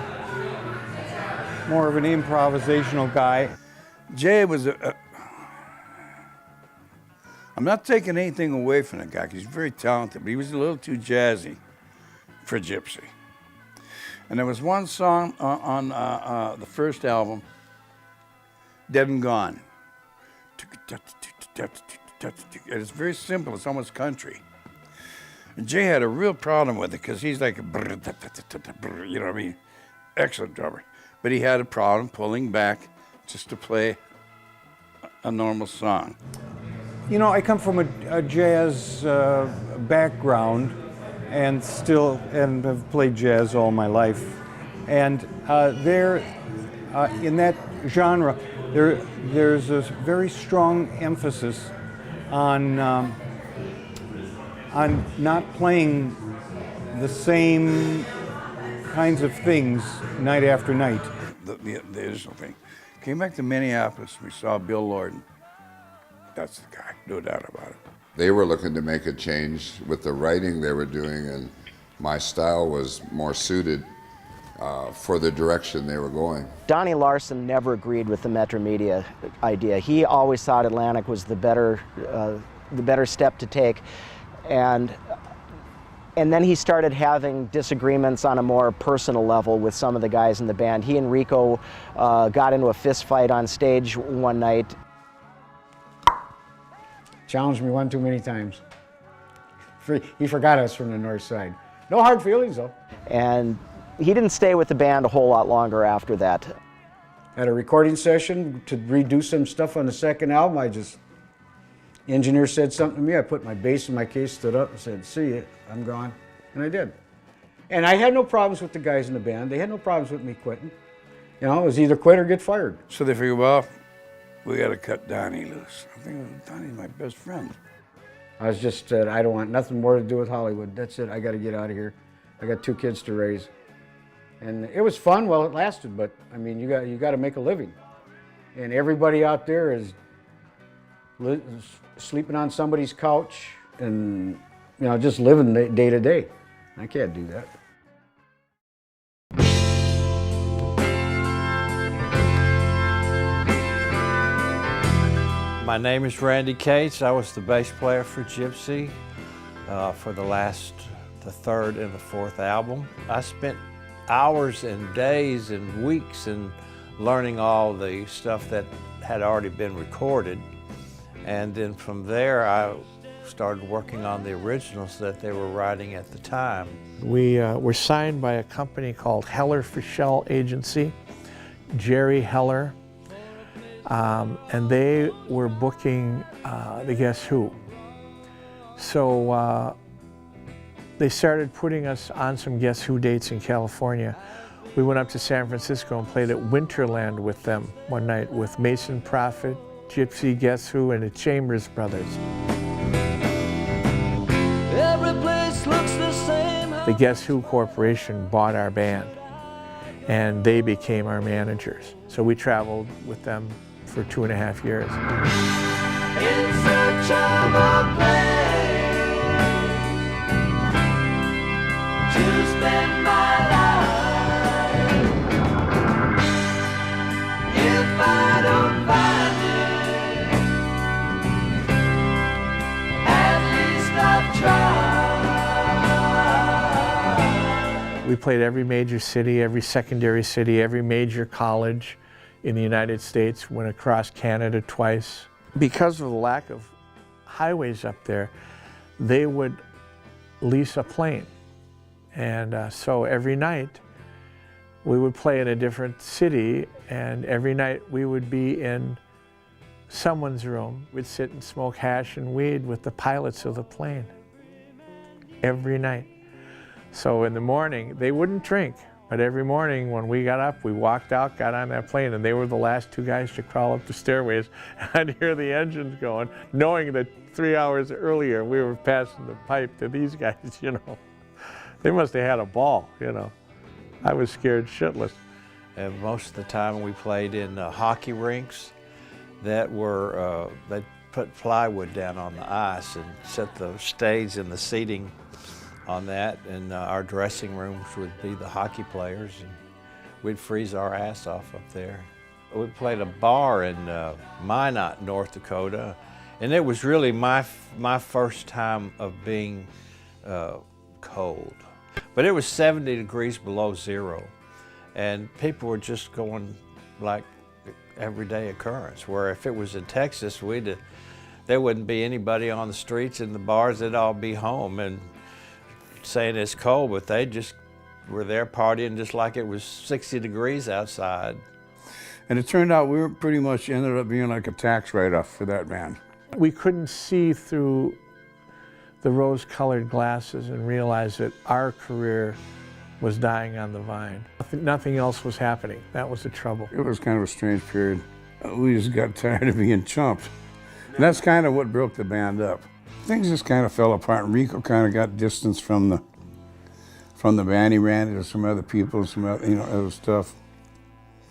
[SPEAKER 14] improvisational guy.
[SPEAKER 9] Jay was I'm not taking anything away from the guy, because he's very talented, but he was a little too jazzy for Gypsy. And there was one song on the first album, Dead and Gone. And it's very simple, it's almost country. And Jay had a real problem with it, because he's like, you know what I mean? Excellent drummer. But he had a problem pulling back just to play a normal song.
[SPEAKER 14] You know, I come from a jazz background and have played jazz all my life. And in that genre, there's a very strong emphasis on not playing the same kinds of things night after night.
[SPEAKER 9] The additional thing. Came back to Minneapolis, we saw Bill Lorden. That's the guy, no doubt about it.
[SPEAKER 6] They were looking to make a change with the writing they were doing, and my style was more suited for the direction they were going.
[SPEAKER 11] Donnie Larson never agreed with the Metro Media idea. He always thought Atlantic was the better step to take. And then he started having disagreements on a more personal level with some of the guys in the band. He and Rico got into a fist fight on stage one night.
[SPEAKER 2] Challenged me one too many times. He forgot us from the north side. No hard feelings though.
[SPEAKER 11] And he didn't stay with the band a whole lot longer after that.
[SPEAKER 2] At a recording session to redo some stuff on the second album, engineer said something to me, I put my bass in my case, stood up and said, "See ya, I'm gone." And I did. And I had no problems with the guys in the band. They had no problems with me quitting. You know, it was either quit or get fired.
[SPEAKER 9] So they figured, well, we got to cut Donnie loose. I'm thinking, Donnie's my best friend.
[SPEAKER 2] I was just said, I don't want nothing more to do with Hollywood. That's it, I got to get out of here. I got 2 kids to raise. And it was fun while it lasted, but I mean, you got to make a living. And everybody out there is sleeping on somebody's couch and, you know, just living day to day. I can't do that.
[SPEAKER 10] My name is Randy Cates. I was the bass player for Gypsy for the third and the fourth album. I spent hours and days and weeks in learning all the stuff that had already been recorded. And then from there, I started working on the originals that they were writing at the time. We were signed by a company called Heller Fischel Agency, Jerry Heller, and they were booking the Guess Who. So they started putting us on some Guess Who dates in California. We went up to San Francisco and played at Winterland with them one night with Mason Prophet, Gypsy, Guess Who, and the Chambers Brothers.
[SPEAKER 8] Every place looks the same.
[SPEAKER 10] The Guess Who Corporation bought our band, and they became our managers. So we traveled with them for 2.5 years.
[SPEAKER 8] In search of a place to spend my life. If I don't find it, at least I've tried.
[SPEAKER 10] We played every major city, every secondary city, every major college in the United States, went across Canada twice. Because of the lack of highways up there, they would lease a plane. And so every night we would play in a different city, and every night we would be in someone's room. We'd sit and smoke hash and weed with the pilots of the plane every night. So in the morning, they wouldn't drink, but every morning when we got up, we walked out, got on that plane, and they were the last two guys to crawl up the stairways. I'd hear the engines going, knowing that 3 hours earlier we were passing the pipe to these guys, you know. They must have had a ball, you know. I was scared shitless.
[SPEAKER 19] And most of the time we played in hockey rinks that were, they put plywood down on the ice and set the stage and the seating on that, and our dressing rooms would be the hockey players, and we'd freeze our ass off up there. We played a bar in Minot, North Dakota, and it was really my first time of being cold. But it was 70 degrees below zero, and people were just going like everyday occurrence, where if it was in Texas, there wouldn't be anybody on the streets and the bars, they'd all be home and saying it's cold, but they just were there partying just like it was 60 degrees outside.
[SPEAKER 9] And it turned out we were pretty much ended up being like a tax write-off for that band.
[SPEAKER 10] We couldn't see through the rose-colored glasses and realize that our career was dying on the vine. Nothing else was happening. That was the trouble.
[SPEAKER 9] It was kind of a strange period. We just got tired of being chumped. And that's kind of what broke the band up. Things just kind of fell apart. Rico kind of got distance from the band. He ran into some other people, some other, other stuff.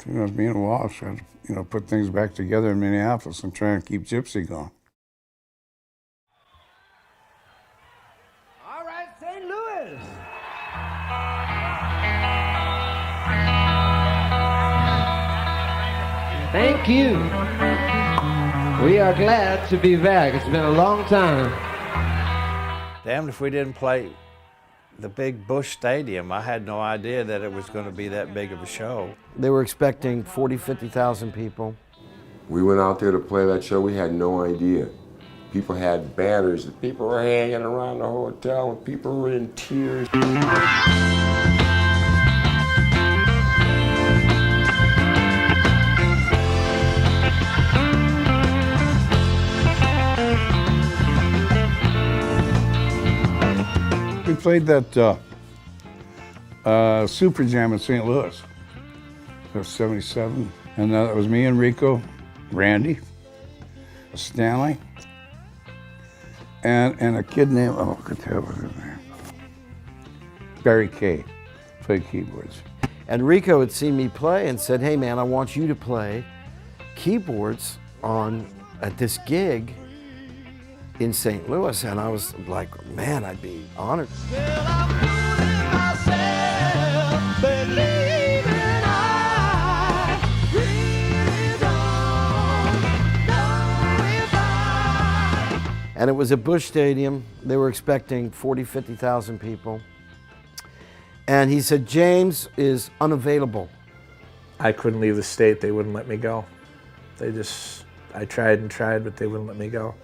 [SPEAKER 9] You know, being Walsh, I had to, put things back together in Minneapolis and try and keep Gypsy going.
[SPEAKER 8] All right, St. Louis. Thank you. We are glad to be back. It's been a long time.
[SPEAKER 19] Damned if we didn't play the big Busch Stadium. I had no idea that it was going to be that big of a show.
[SPEAKER 11] They were expecting 40, 50,000 people.
[SPEAKER 7] We went out there to play that show. We had no idea. People had banners. People were hanging around the hotel. People were in tears.
[SPEAKER 9] We played that Super Jam in St. Louis. That was 77. And that was me and Rico, Randy, Stanley, and a kid named, oh, what the hell was his name? Barry Kay, played keyboards.
[SPEAKER 11] And Rico had seen me play and said, hey man, I want you to play keyboards at this gig in St. Louis. And I was like, man, I'd be honored. And it was at Busch Stadium. They were expecting 40, 50,000 people. And he said, James is unavailable.
[SPEAKER 10] I couldn't leave the state. They wouldn't let me go. I tried and tried, but they wouldn't let me go.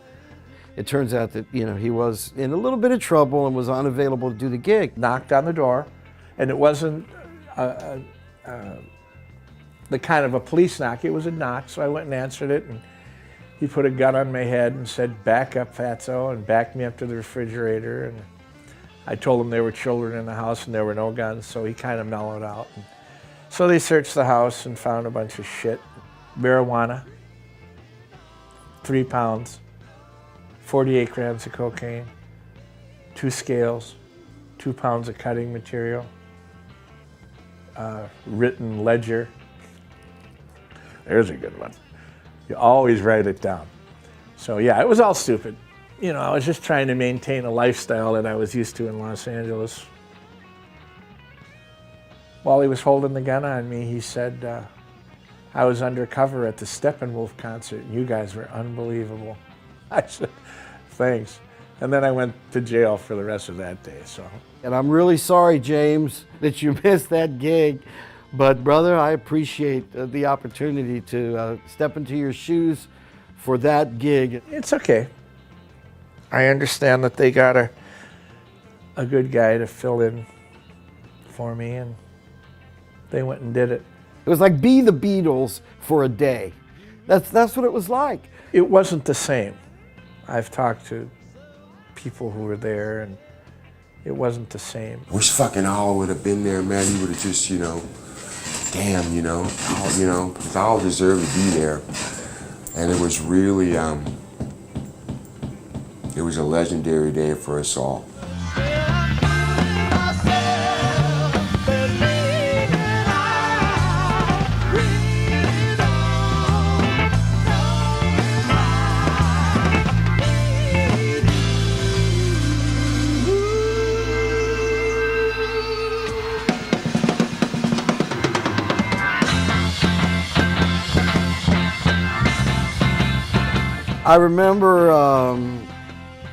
[SPEAKER 11] It turns out that, he was in a little bit of trouble and was unavailable to do the gig.
[SPEAKER 10] Knocked on the door, and it wasn't the kind of a police knock. It was a knock, so I went and answered it, and he put a gun on my head and said, back up, fatso, and backed me up to the refrigerator. And I told him there were children in the house and there were no guns, so he kind of mellowed out. And so they searched the house and found a bunch of shit. Marijuana, 3 pounds, 48 grams of cocaine, 2 scales, 2 pounds of cutting material, written ledger. There's a good one. You always write it down. So yeah, it was all stupid. I was just trying to maintain a lifestyle that I was used to in Los Angeles. While he was holding the gun on me, he said, I was undercover at the Steppenwolf concert, and you guys were unbelievable. I said, thanks. And then I went to jail for the rest of that day, so.
[SPEAKER 20] And I'm really sorry, James, that you missed that gig. But brother, I appreciate the opportunity to step into your shoes for that gig.
[SPEAKER 10] It's okay. I understand that they got a good guy to fill in for me, and they went and did it.
[SPEAKER 20] It was like be the Beatles for a day. That's what it was like.
[SPEAKER 10] It wasn't the same. I've talked to people who were there, and it wasn't the same.
[SPEAKER 7] Wish fucking Al would have been there, man. He would have just, you know, damn, you know, because Al deserved to be there. And it was really, it was a legendary day for us all.
[SPEAKER 20] I remember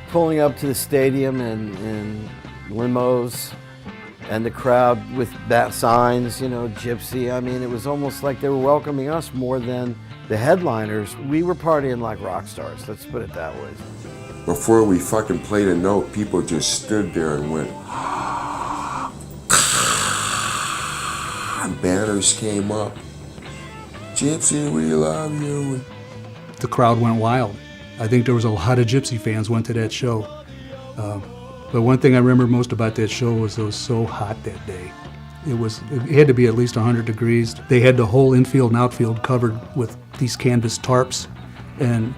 [SPEAKER 20] pulling up to the stadium in limos and the crowd with that signs, you know, Gypsy. I mean, it was almost like they were welcoming us more than the headliners. We were partying like rock stars, let's put it that way.
[SPEAKER 7] Before we fucking played a note, people just stood there and went, and banners came up. Gypsy, we love you.
[SPEAKER 17] The crowd went wild. I think there was a lot of Gypsy fans went to that show. But one thing I remember most about that show was it was so hot that day. It had to be at least 100 degrees. They had the whole infield and outfield covered with these canvas tarps, and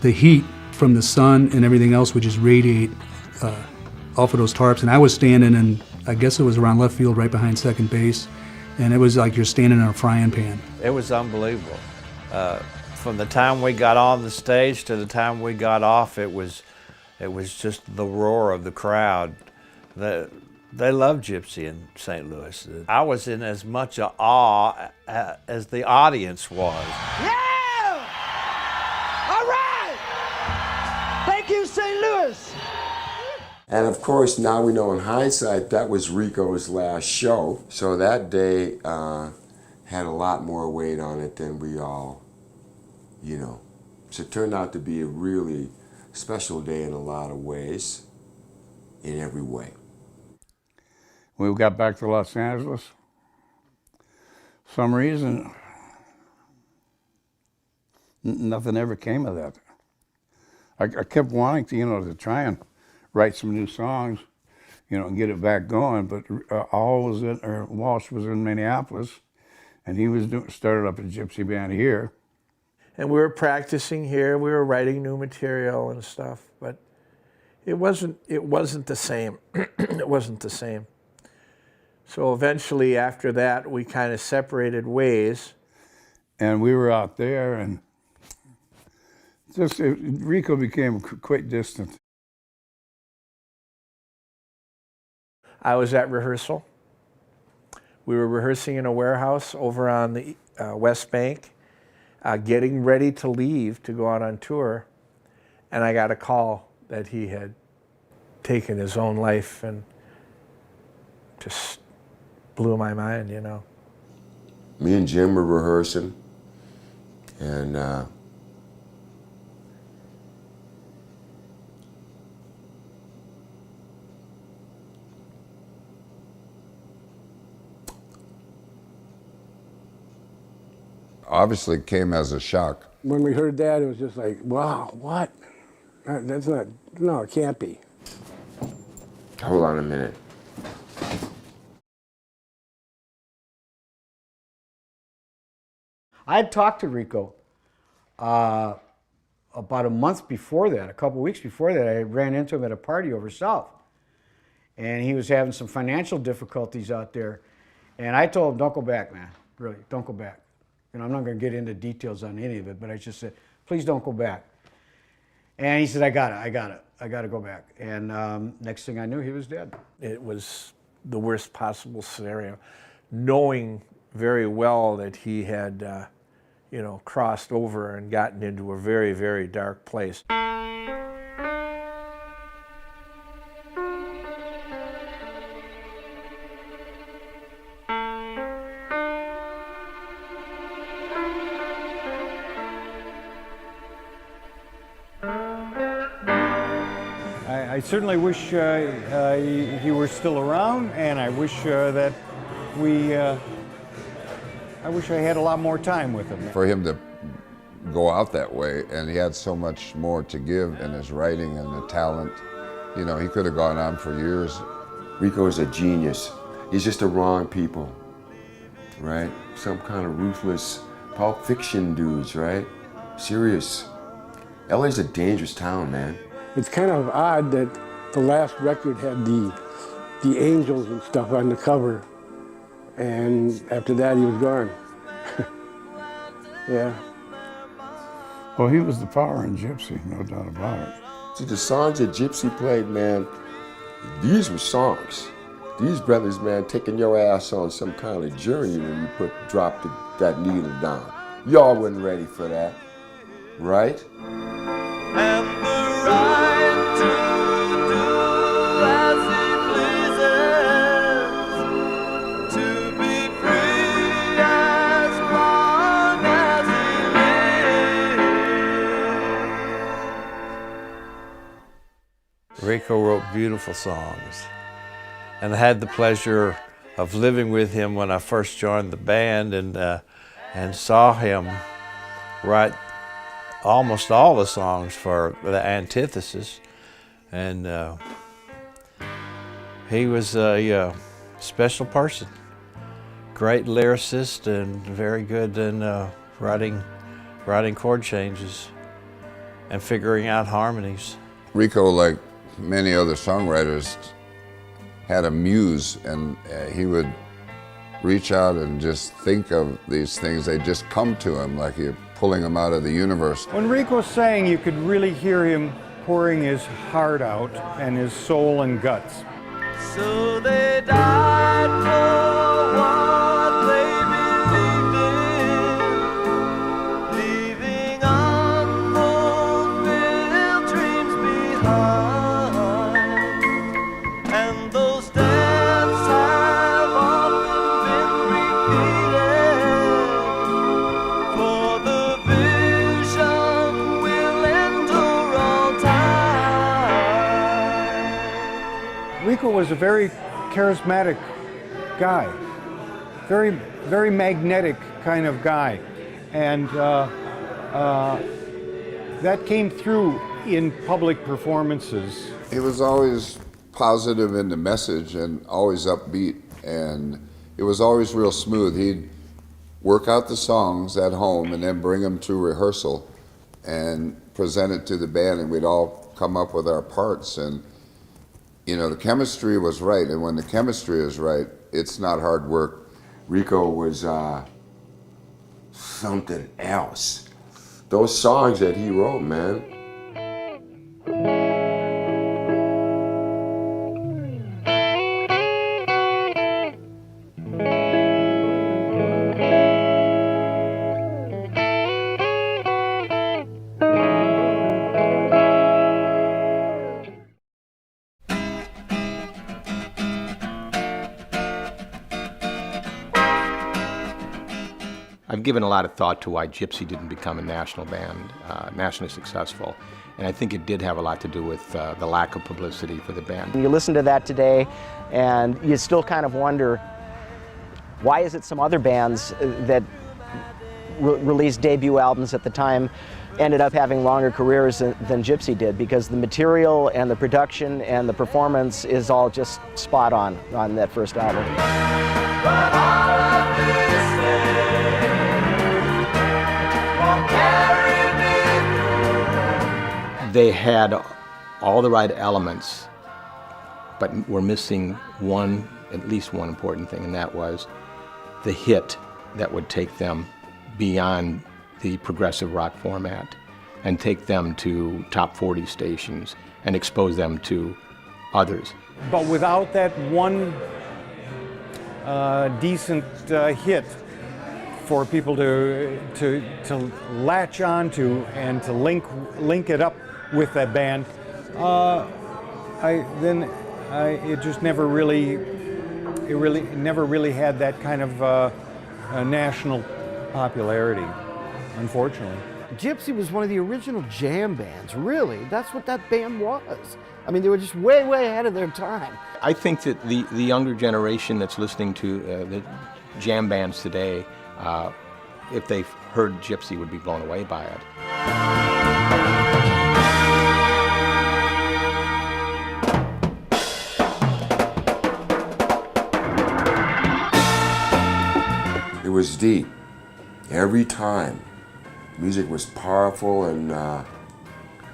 [SPEAKER 17] the heat from the sun and everything else would just radiate off of those tarps. And I was standing in, I guess it was around left field right behind second base, and it was like you're standing in a frying pan.
[SPEAKER 19] It was unbelievable. From the time we got on the stage to the time we got off, it was just the roar of the crowd. They love Gypsy in St. Louis. I was in as much awe as the audience was.
[SPEAKER 8] Yeah! All right! Thank you, St. Louis!
[SPEAKER 7] And of course, now we know in hindsight that was Rico's last show. So that day had a lot more weight on it than we all, you know. So it turned out to be a really special day in a lot of ways, in every way.
[SPEAKER 9] When we got back to Los Angeles, some reason, nothing ever came of that. I kept wanting to, you know, to try and write some new songs, you know, and get it back going. But Walsh was in Minneapolis, and he was started up a Gypsy band here.
[SPEAKER 10] And we were practicing here. We were writing new material and stuff, but it wasn't the same. It wasn't the same. So eventually, after that, we kind of separated ways.
[SPEAKER 9] And we were out there, and Rico became quite distant.
[SPEAKER 10] I was at rehearsal. We were rehearsing in a warehouse over on the West Bank, getting ready to leave to go out on tour, and I got a call that he had taken his own life, and just blew my mind, you know.
[SPEAKER 7] Me and Jim were rehearsing, and
[SPEAKER 6] obviously came as a shock.
[SPEAKER 15] When we heard that, it was just like, wow, what? That's not, no, it can't be.
[SPEAKER 7] hold on a minute.
[SPEAKER 2] I had talked to Rico about a month before that, a couple weeks before that. I ran into him at a party over south, and he was having some financial difficulties out there. And I told him, don't go back, man. Really, don't go back. You know, I'm not going to get into details on any of it, but I just said, please don't go back. And he said, I got to go back. And next thing I knew, he was dead.
[SPEAKER 10] It was the worst possible scenario, knowing very well that he had, you know, crossed over and gotten into a very, very dark place.
[SPEAKER 14] I certainly wish he were still around, and I wish that I wish I had a lot more time with him.
[SPEAKER 6] For him to go out that way, and he had so much more to give in his writing and the talent. You know, he could have gone on for years.
[SPEAKER 7] Rico is a genius. He's just the wrong people, right? Some kind of ruthless Pulp Fiction dudes, right? Serious. LA's a dangerous town, man.
[SPEAKER 15] It's kind of odd that the last record had the angels and stuff on the cover, and after that he was gone. Yeah.
[SPEAKER 9] Well, he was the power in Gypsy, no doubt about it.
[SPEAKER 7] See, the songs that Gypsy played, man, these were songs. These brothers, man, taking your ass on some kind of journey when you dropped that needle down. Y'all wasn't ready for that, right?
[SPEAKER 8] And the right to do as he pleases, to be free as long as he lives.
[SPEAKER 19] Rico wrote beautiful songs, and I had the pleasure of living with him when I first joined the band, and saw him write almost all the songs for the Antithesis, and he was a special person, great lyricist and very good in writing chord changes and figuring out harmonies.
[SPEAKER 6] Rico, like many other songwriters, had a muse, and he would reach out and just think of these things. They just come to him like you're pulling them out of the universe.
[SPEAKER 14] When Rico sang, you could really hear him pouring his heart out and his soul and guts.
[SPEAKER 8] So they died for what they believed in, leaving unfulfilled dreams behind. And those deaths have often been repeated, for the vision will endure all time.
[SPEAKER 14] Rico was a very charismatic guy, very magnetic kind of guy, and that came through in public performances.
[SPEAKER 6] He was always positive in the message and always upbeat, and it was always real smooth. He'd work out the songs at home and then bring them to rehearsal and present it to the band, and we'd all come up with our parts. And you know, the chemistry was right, and when the chemistry is right, it's not hard work.
[SPEAKER 7] Rico was something else. Those songs that he wrote, man.
[SPEAKER 5] I've given a lot of thought to why Gypsy didn't become a national band, nationally successful, and I think it did have a lot to do with the lack of publicity for the band.
[SPEAKER 11] You listen to that today, and you still kind of wonder, why is it some other bands that released debut albums at the time ended up having longer careers than Gypsy did? Because the material and the production and the performance is all just spot on that first album.
[SPEAKER 5] They had all the right elements, but were missing at least one important thing, and that was the hit that would take them beyond the progressive rock format and take them to top 40 stations and expose them to others.
[SPEAKER 14] But without that one decent hit for people to latch onto and to link it up with that band, it just never really had that kind of national popularity, unfortunately.
[SPEAKER 20] Gypsy was one of the original jam bands, really. That's what that band was. I mean, they were just way, way ahead of their time.
[SPEAKER 5] I think that the younger generation that's listening to the jam bands today, if they've heard Gypsy, would be blown away by it.
[SPEAKER 7] It was deep. Every time. Music was powerful, and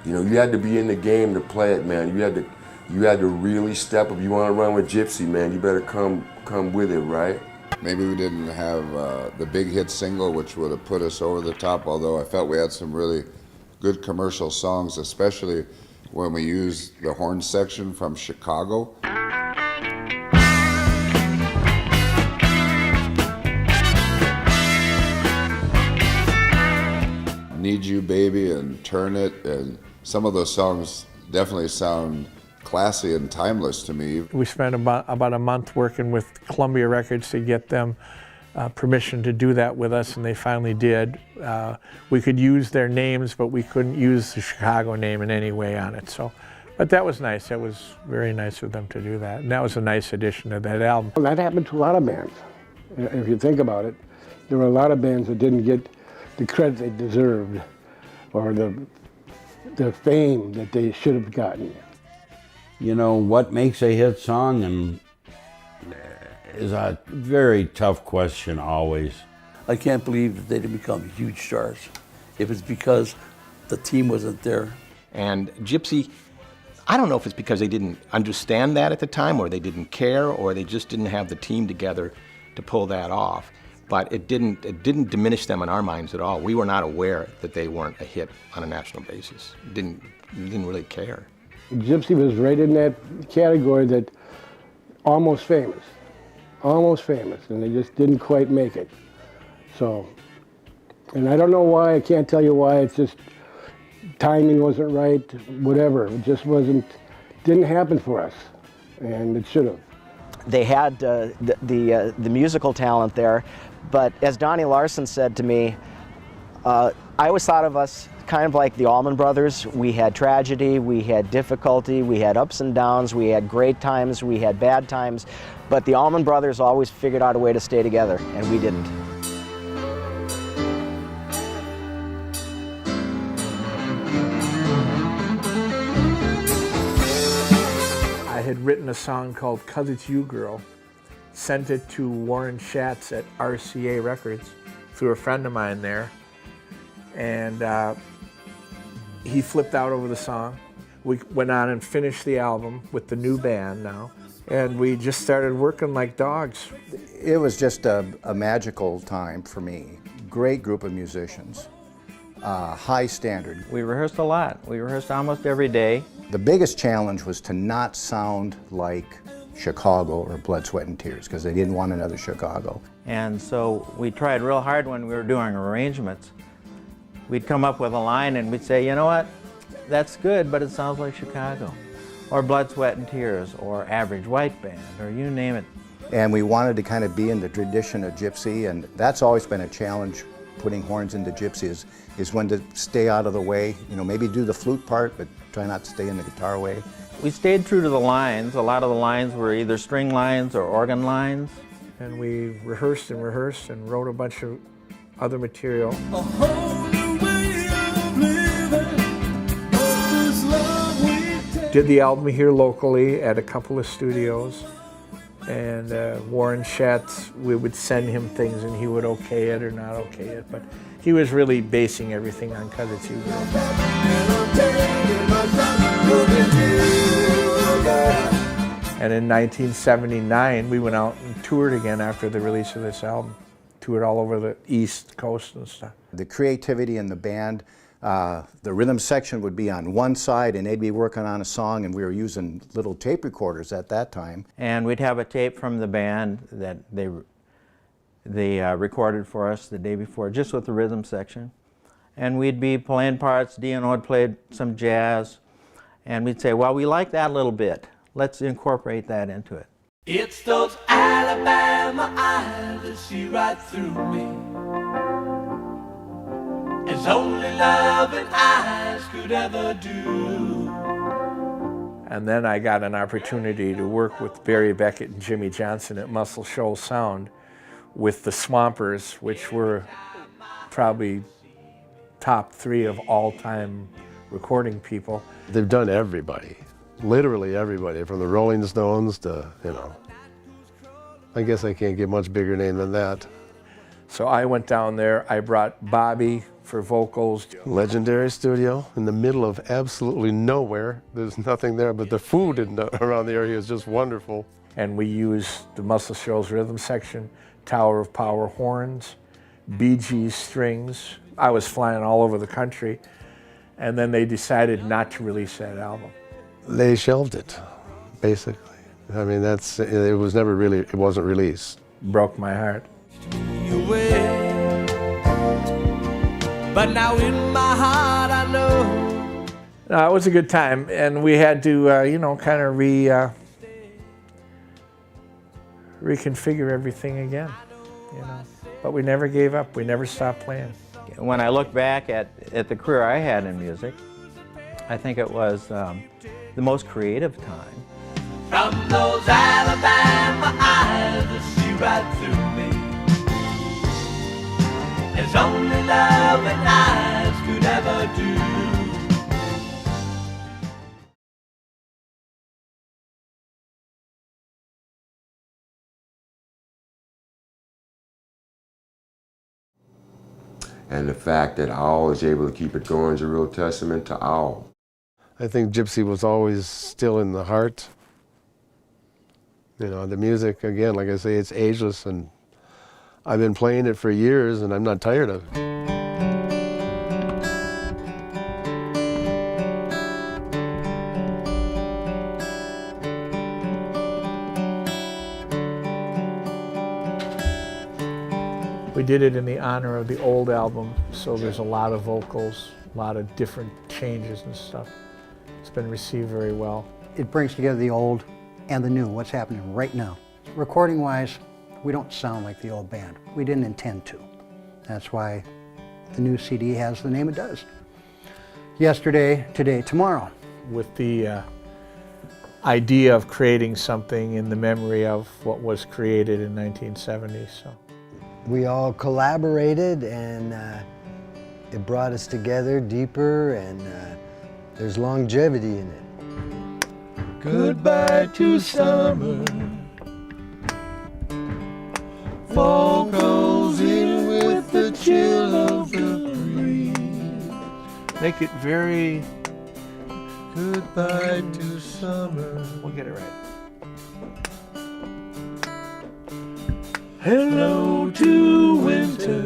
[SPEAKER 7] you know, you had to be in the game to play it, man. You had to really step up. You want to run with Gypsy, man, you better come with it, right?
[SPEAKER 6] Maybe we didn't have the big hit single, which would have put us over the top, although I felt we had some really good commercial songs, especially when we used the horn section from Chicago. Need You Baby and Turn It, and some of those songs definitely sound classy and timeless to me.
[SPEAKER 10] We spent about a month working with Columbia Records to get them permission to do that with us, and they finally did. We could use their names, but we couldn't use the Chicago name in any way on it. So, but that was nice. That was very nice of them to do that, and that was a nice addition to that album.
[SPEAKER 15] Well, that happened to a lot of bands. If you think about it, there were a lot of bands that didn't get the credit they deserved, or the fame that they should have gotten.
[SPEAKER 12] You know, what makes a hit song is a very tough question always.
[SPEAKER 18] I can't believe that they didn't become huge stars. If it's because the team wasn't there.
[SPEAKER 5] And Gypsy, I don't know if it's because they didn't understand that at the time, or they didn't care, or they just didn't have the team together to pull that off. But it didn't diminish them in our minds at all. We were not aware that they weren't a hit on a national basis. We didn't really care.
[SPEAKER 15] Gypsy was right in that category that almost famous, and they just didn't quite make it. So, and I don't know why, I can't tell you why, it's just timing wasn't right, whatever. It just didn't happen for us, and it should have.
[SPEAKER 11] They had the musical talent there, but as Donnie Larson said to me, I always thought of us kind of like the Allman Brothers. We had tragedy, we had difficulty, we had ups and downs, we had great times, we had bad times, but the Allman Brothers always figured out a way to stay together, and we didn't.
[SPEAKER 10] I had written a song called "'Cause It's You Girl," sent it to Warren Schatz at RCA Records through a friend of mine there, and he flipped out over the song. We went on and finished the album with the new band now, and we just started working like dogs.
[SPEAKER 21] It was just a magical time for me. Great group of musicians, high standard.
[SPEAKER 22] We rehearsed a lot. We rehearsed almost every day.
[SPEAKER 21] The biggest challenge was to not sound like Chicago or Blood, Sweat and Tears, because they didn't want another Chicago.
[SPEAKER 22] And so we tried real hard when we were doing arrangements. We'd come up with a line and we'd say, you know what, that's good, but it sounds like Chicago, or Blood, Sweat and Tears, or Average White Band, or you name it.
[SPEAKER 21] And we wanted to kind of be in the tradition of Gypsy, and that's always been a challenge, putting horns into Gypsy, is when to stay out of the way. You know, maybe do the flute part, but try not to stay in the guitar way.
[SPEAKER 22] We stayed true to the lines. A lot of the lines were either string lines or organ lines.
[SPEAKER 10] And we rehearsed and wrote a bunch of other material. Did the album here locally at a couple of studios, and Warren Schatz, we would send him things and he would okay it or not okay it, but he was really basing everything on "'Cause It's You Girl." And in 1979, we went out and toured again after the release of this album. Toured all over the East Coast and stuff.
[SPEAKER 21] The creativity in the band, the rhythm section would be on one side and they'd be working on a song, and we were using little tape recorders at that time.
[SPEAKER 22] And we'd have a tape from the band that they recorded for us the day before, just with the rhythm section. And we'd be playing parts. Dion would play some jazz, and we'd say, well, we like that little bit. Let's incorporate that into it.
[SPEAKER 1] It's those Alabama eyes that see right through me. And as only love and eyes could ever do.
[SPEAKER 10] And then I got an opportunity to work with Barry Beckett and Jimmy Johnson at Muscle Shoals Sound with the Swampers, which were probably top 3 of all-time recording people.
[SPEAKER 3] They've done everybody, literally everybody, from the Rolling Stones to, you know, I guess I can't get much bigger name than that.
[SPEAKER 10] So I went down there, I brought Bobby for vocals.
[SPEAKER 3] Legendary studio in the middle of absolutely nowhere. There's nothing there, but the food around the area is just wonderful.
[SPEAKER 10] And we used the Muscle Shoals rhythm section, Tower of Power horns, Bee Gees strings. I was flying all over the country, and then they decided not to release that album.
[SPEAKER 3] They shelved it, basically. I mean, it wasn't released.
[SPEAKER 10] Broke my heart.
[SPEAKER 1] But now in my heart I know.
[SPEAKER 10] No, it was a good time, and we had to, you know, kind of reconfigure everything again, you know. But we never gave up. We never stopped playing.
[SPEAKER 22] When I look back at the career I had in music, I think it was the most creative time.
[SPEAKER 1] From those Alabama eyes that see right through me, as only love and eyes could ever do.
[SPEAKER 7] And the fact that Owl is able to keep it going is a real testament to Owl.
[SPEAKER 3] I think Gypsy was always still in the heart. You know, the music, again, like I say, it's ageless, and I've been playing it for years, and I'm not tired of it.
[SPEAKER 10] We did it in the honor of the old album, so there's a lot of vocals, a lot of different changes and stuff. It's been received very well.
[SPEAKER 4] It brings together the old and the new, what's happening right now. Recording-wise, we don't sound like the old band. We didn't intend to. That's why the new CD has the name it does. Yesterday, today, tomorrow.
[SPEAKER 10] With the idea of creating something in the memory of what was created in 1970. So.
[SPEAKER 20] We all collaborated, and it brought us together deeper, and there's longevity in it.
[SPEAKER 1] Goodbye to summer. Fall goes in with the chill of the breeze.
[SPEAKER 10] Make it very...
[SPEAKER 1] Goodbye to summer.
[SPEAKER 10] We'll get it right.
[SPEAKER 1] Hello to winter.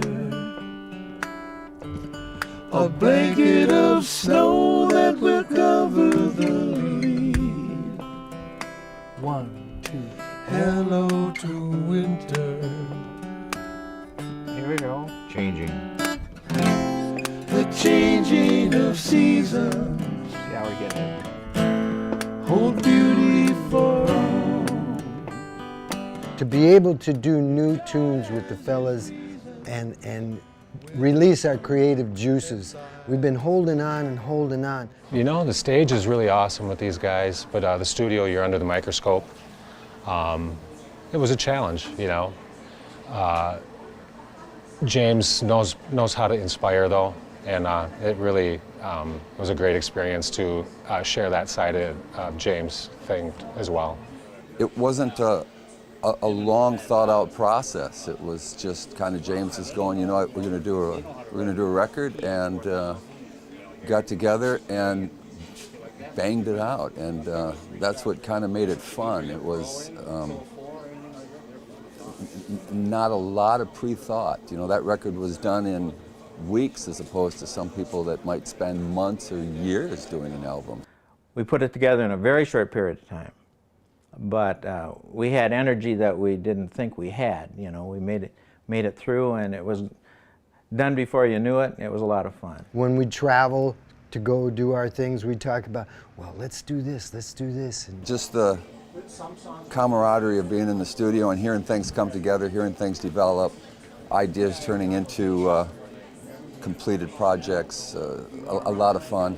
[SPEAKER 1] A blanket of snow that will cover the leaves.
[SPEAKER 10] 1, 2.
[SPEAKER 1] Hello to winter.
[SPEAKER 10] Here we go.
[SPEAKER 12] Changing.
[SPEAKER 1] The changing of seasons.
[SPEAKER 10] Yeah, we're getting it.
[SPEAKER 1] Hold beauty for all.
[SPEAKER 20] To be able to do new tunes with the fellas and release our creative juices. We've been holding on and holding on.
[SPEAKER 23] You know, the stage is really awesome with these guys, but the studio, you're under the microscope. It was a challenge, you know. James knows how to inspire, though, and it really was a great experience to share that side of James' thing as well.
[SPEAKER 24] It wasn't a long thought out process. It was just kind of James is going, you know what, we're going to do a record, and got together and banged it out, and that's what kind of made it fun. It was not a lot of pre-thought. You know, that record was done in weeks as opposed to some people that might spend months or years doing an album.
[SPEAKER 22] We put it together in a very short period of time, but we had energy that we didn't think we had. You know, we made it through, and it was done before you knew it. It was a lot of fun.
[SPEAKER 20] When we travel to go do our things, we talk about, well, let's do this, and
[SPEAKER 24] just the camaraderie of being in the studio and hearing things come together, hearing things develop, ideas turning into completed projects, a lot of fun.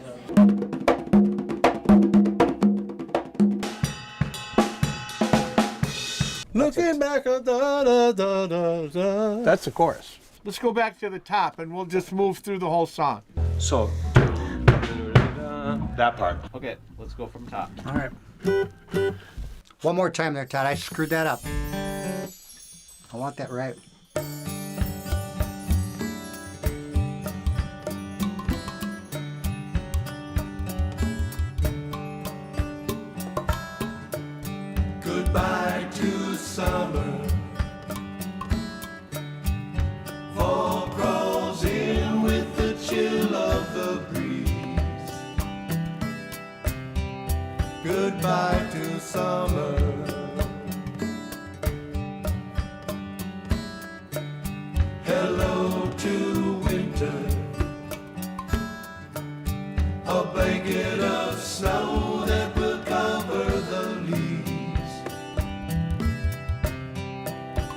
[SPEAKER 1] Looking back,
[SPEAKER 10] That's the chorus.
[SPEAKER 2] Let's go back to the top and we'll just move through the whole song.
[SPEAKER 13] So, that part.
[SPEAKER 10] Okay, let's go from top.
[SPEAKER 4] All right. One more time there, Todd. I screwed that up. I want that right.
[SPEAKER 1] Goodbye to summer. Fall crawls in with the chill of the breeze. Goodbye to summer. Hello to winter. A blanket of snow that will cover the leaves.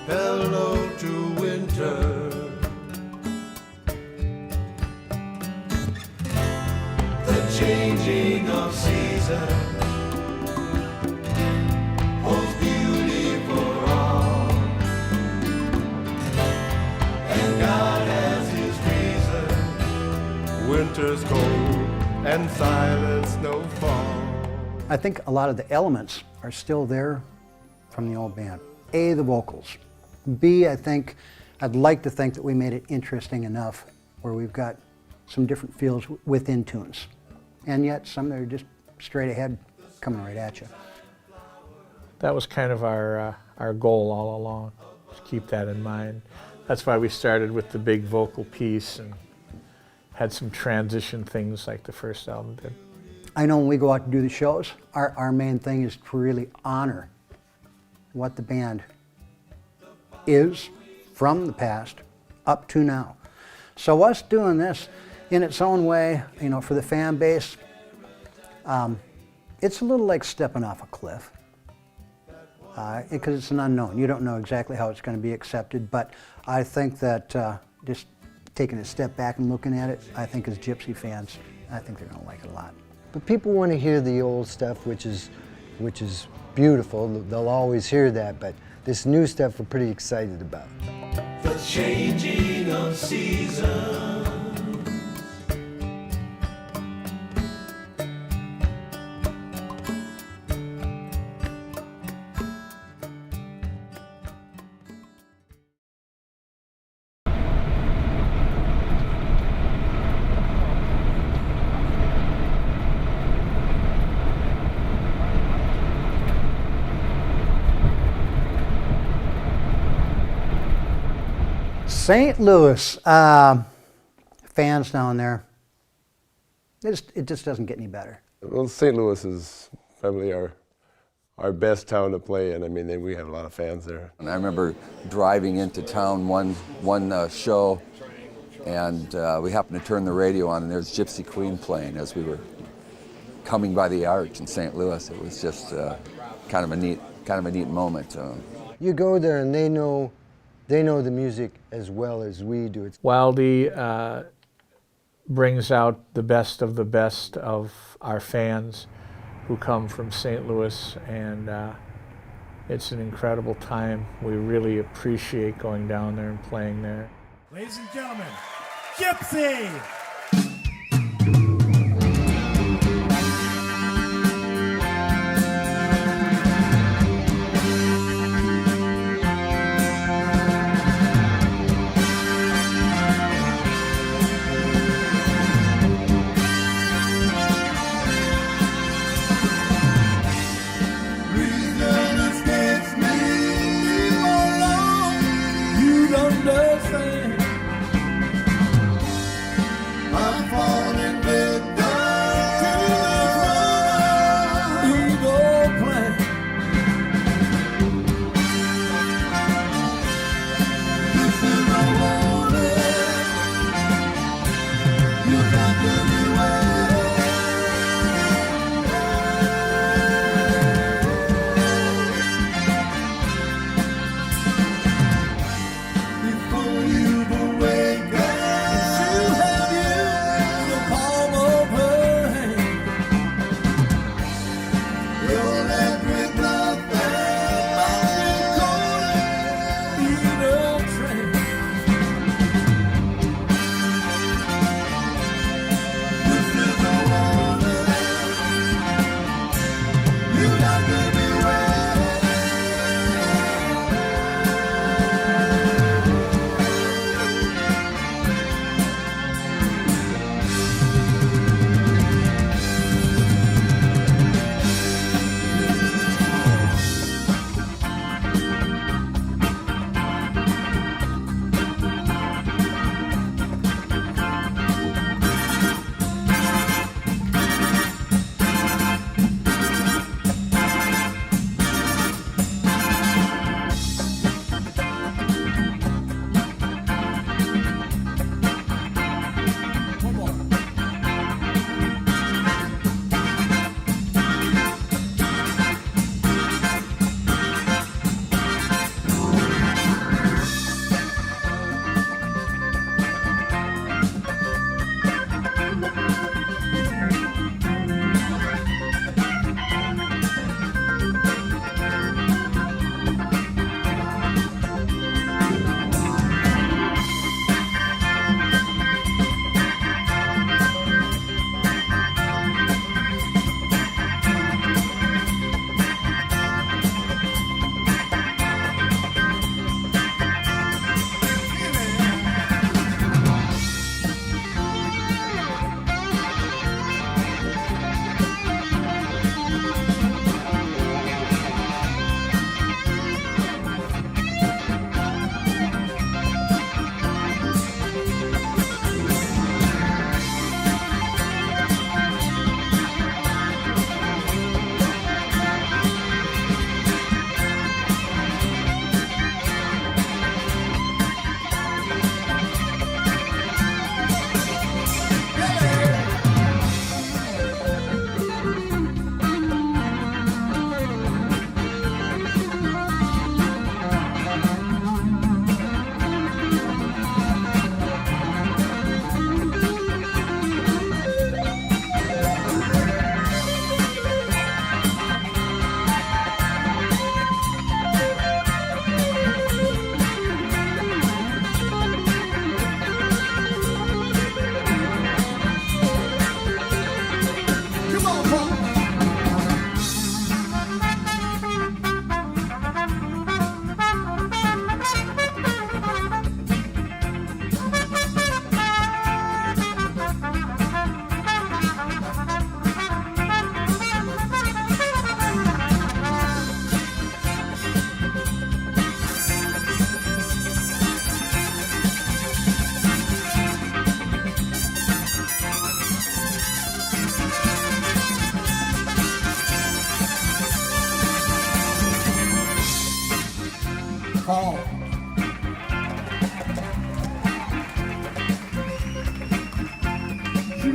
[SPEAKER 1] Hello to winter. The changing of seasons holds beauty for all, and God has his reason. Winter's cold and silent snowfall.
[SPEAKER 4] I think a lot of the elements are still there from the old band. A, the vocals. B, I'd like to think that we made it interesting enough where we've got some different feels within tunes. And yet some that are just straight ahead, coming right at you.
[SPEAKER 10] That was kind of our goal all along, to keep that in mind. That's why we started with the big vocal piece and had some transition things like the first album did.
[SPEAKER 4] I know when we go out to do the shows, our main thing is to really honor what the band is from the past up to now. So us doing this in its own way, for the fan base, it's a little like stepping off a cliff because it's an unknown. You don't know exactly how it's going to be accepted, but I think that just taking a step back and looking at it, I think as Gypsy fans, I think they're going to like it a lot.
[SPEAKER 20] But people want to hear the old stuff, which is beautiful. They'll always hear that, but this new stuff we're pretty excited about.
[SPEAKER 1] The changing of seasons.
[SPEAKER 4] St. Louis, fans down there, it just doesn't get any better.
[SPEAKER 3] Well, St. Louis is probably our best town to play in. I mean, we have a lot of fans there.
[SPEAKER 24] And I remember driving into town one show, and we happened to turn the radio on, and there's Gypsy Queen playing as we were coming by the arch in St. Louis. It was just kind of a neat moment.
[SPEAKER 20] You go there and they know the music as well as we do.
[SPEAKER 10] Wildey brings out the best of our fans who come from St. Louis, and it's an incredible time. We really appreciate going down there and playing there.
[SPEAKER 1] Ladies and gentlemen, Gypsy!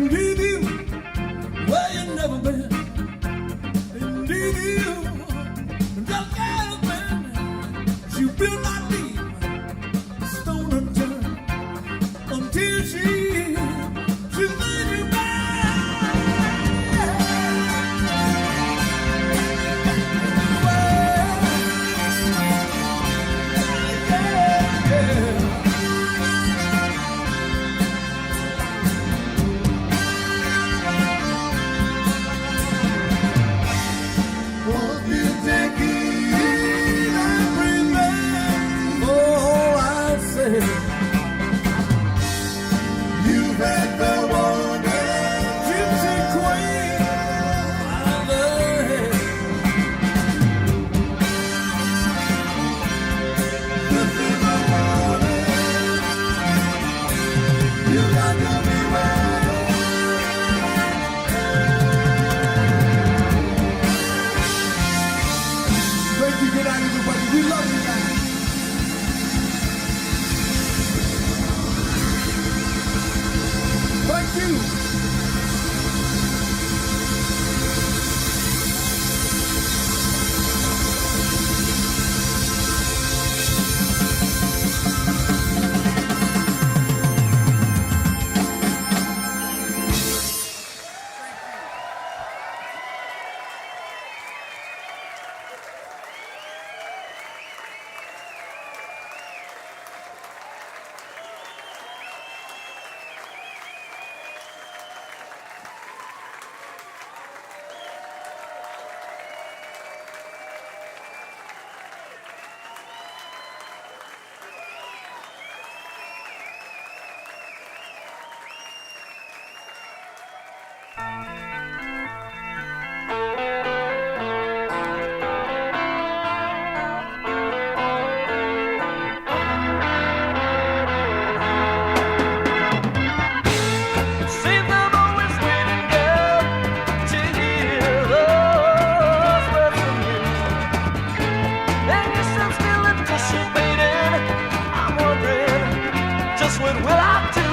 [SPEAKER 1] And leave you where you never been. And leave you just kind of man. You will not leave stone unturned until she made you you've had the one gypsy queen I love. This is the morning. You got to be well. Thank you. Good night, everybody. We love you guys. Thank you.
[SPEAKER 8] What will I do?